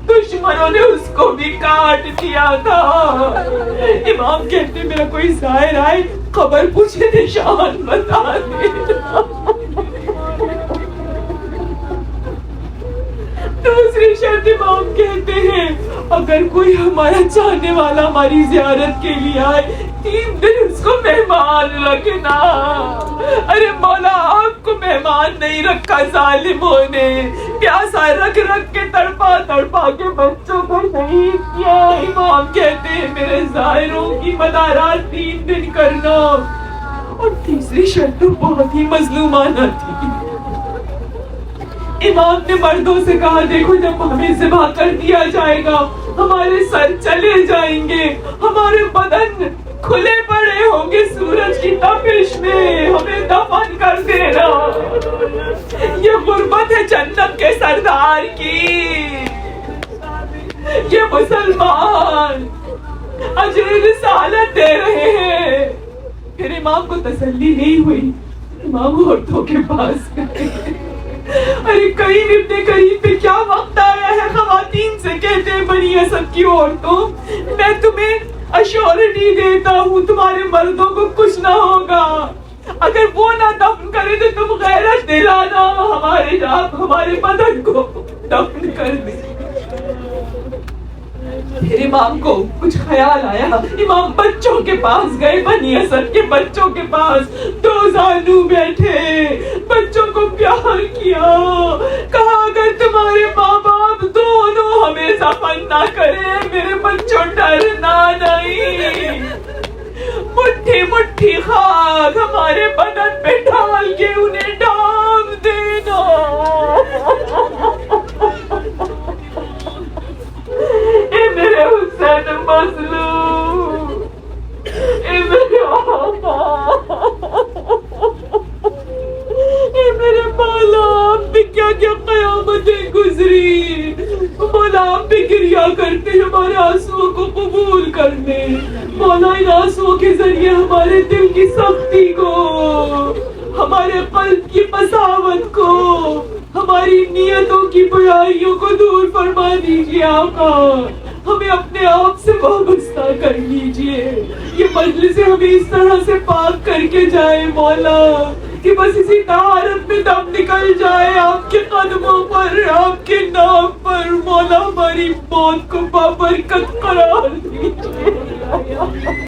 دشمنوں نے اس کو بھی کاٹ دیا تھا. امام کہتے میرا کوئی زائر آئے قبر پوچھے نشان بتا دینا. دوسری شرط امام کہتے ہیں اگر کوئی ہمارا چاہنے والا ہماری زیارت کے لیے آئے 3 دن اس کو مہمان رکھنا. ارے مولا آپ کو مہمان نہیں رکھا ظالموں نے، پیاسا رکھ رکھ کے تڑپا تڑپا کے بچوں کو شہید کیا. امام کہتے ہیں میرے زائروں کی مدارات 3 دن کرنا. اور تیسری شرط تو بہت ہی مظلومانہ تھی. امام نے مردوں سے کہا دیکھو جب ہمیں ذبح کر دیا جائے گا ہمارے سر چلے جائیں گے، ہمارے بدن کھلے پڑے ہوں گے سورج کی تپش میں، ہمیں دفن کر دینا. یہ غربت ہے جنت کے سردار کی. یہ مسلمان اجر رسالت دے رہے ہیں. پھر امام کو تسلی نہیں ہوئی، امام عورتوں کے پاس گئے. ارے کریم ابن کریم پہ کیا وقت آیا ہے. خواتین سے کہتے ہیں بنی اسد کی عورتوں میں تمہیں اشورٹی دیتا ہوں تمہارے مردوں کو کچھ نہ ہوگا. اگر وہ نہ دفن کرے تو تم غیرت دلانا ہمارے بدن کو دفن کر دے. پھر امام کو کچھ خیال آیا، امام بچوں کے پاس گئے، بنی اسد کے بچوں کے پاس 2 زانو بیٹھے، بچوں کو پیار کیا، کہا اگر تمہارے ماں باپ دونوں ہمیں دفن نہ کرے میرے بچوں ڈرنا نہیں. مٹھی مٹھی خاک ہمارے بدن پہ ڈال کے انہیں ڈانپ دینا. اے میرے حسین مظلوم، اے میرے آقا، اے میرے مولا، آپ بھی کیا کیا قیامتیں گزری. مولا آپ بھی گریا کرتے ہمارے آنسوؤں کو قبول کر دے مولا، ان آنسوؤں کے ذریعے ہمارے دل کی سختی کو، ہمارے قلب کی قساوت کو، ہماری نیتوں کی برائیوں کو دور فرما دیجیے آقا، ہمیں اپنے آپ سے وابستہ کر لیجیے، یہ مجلس ہمیں اس طرح سے پاک کر کے جائے مولا کہ بس اسی طہارت میں دم نکل جائے آپ کے قدموں پر، آپ کے نام پر مولا، ہماری موت کو بابرکت قرار دیجیے۔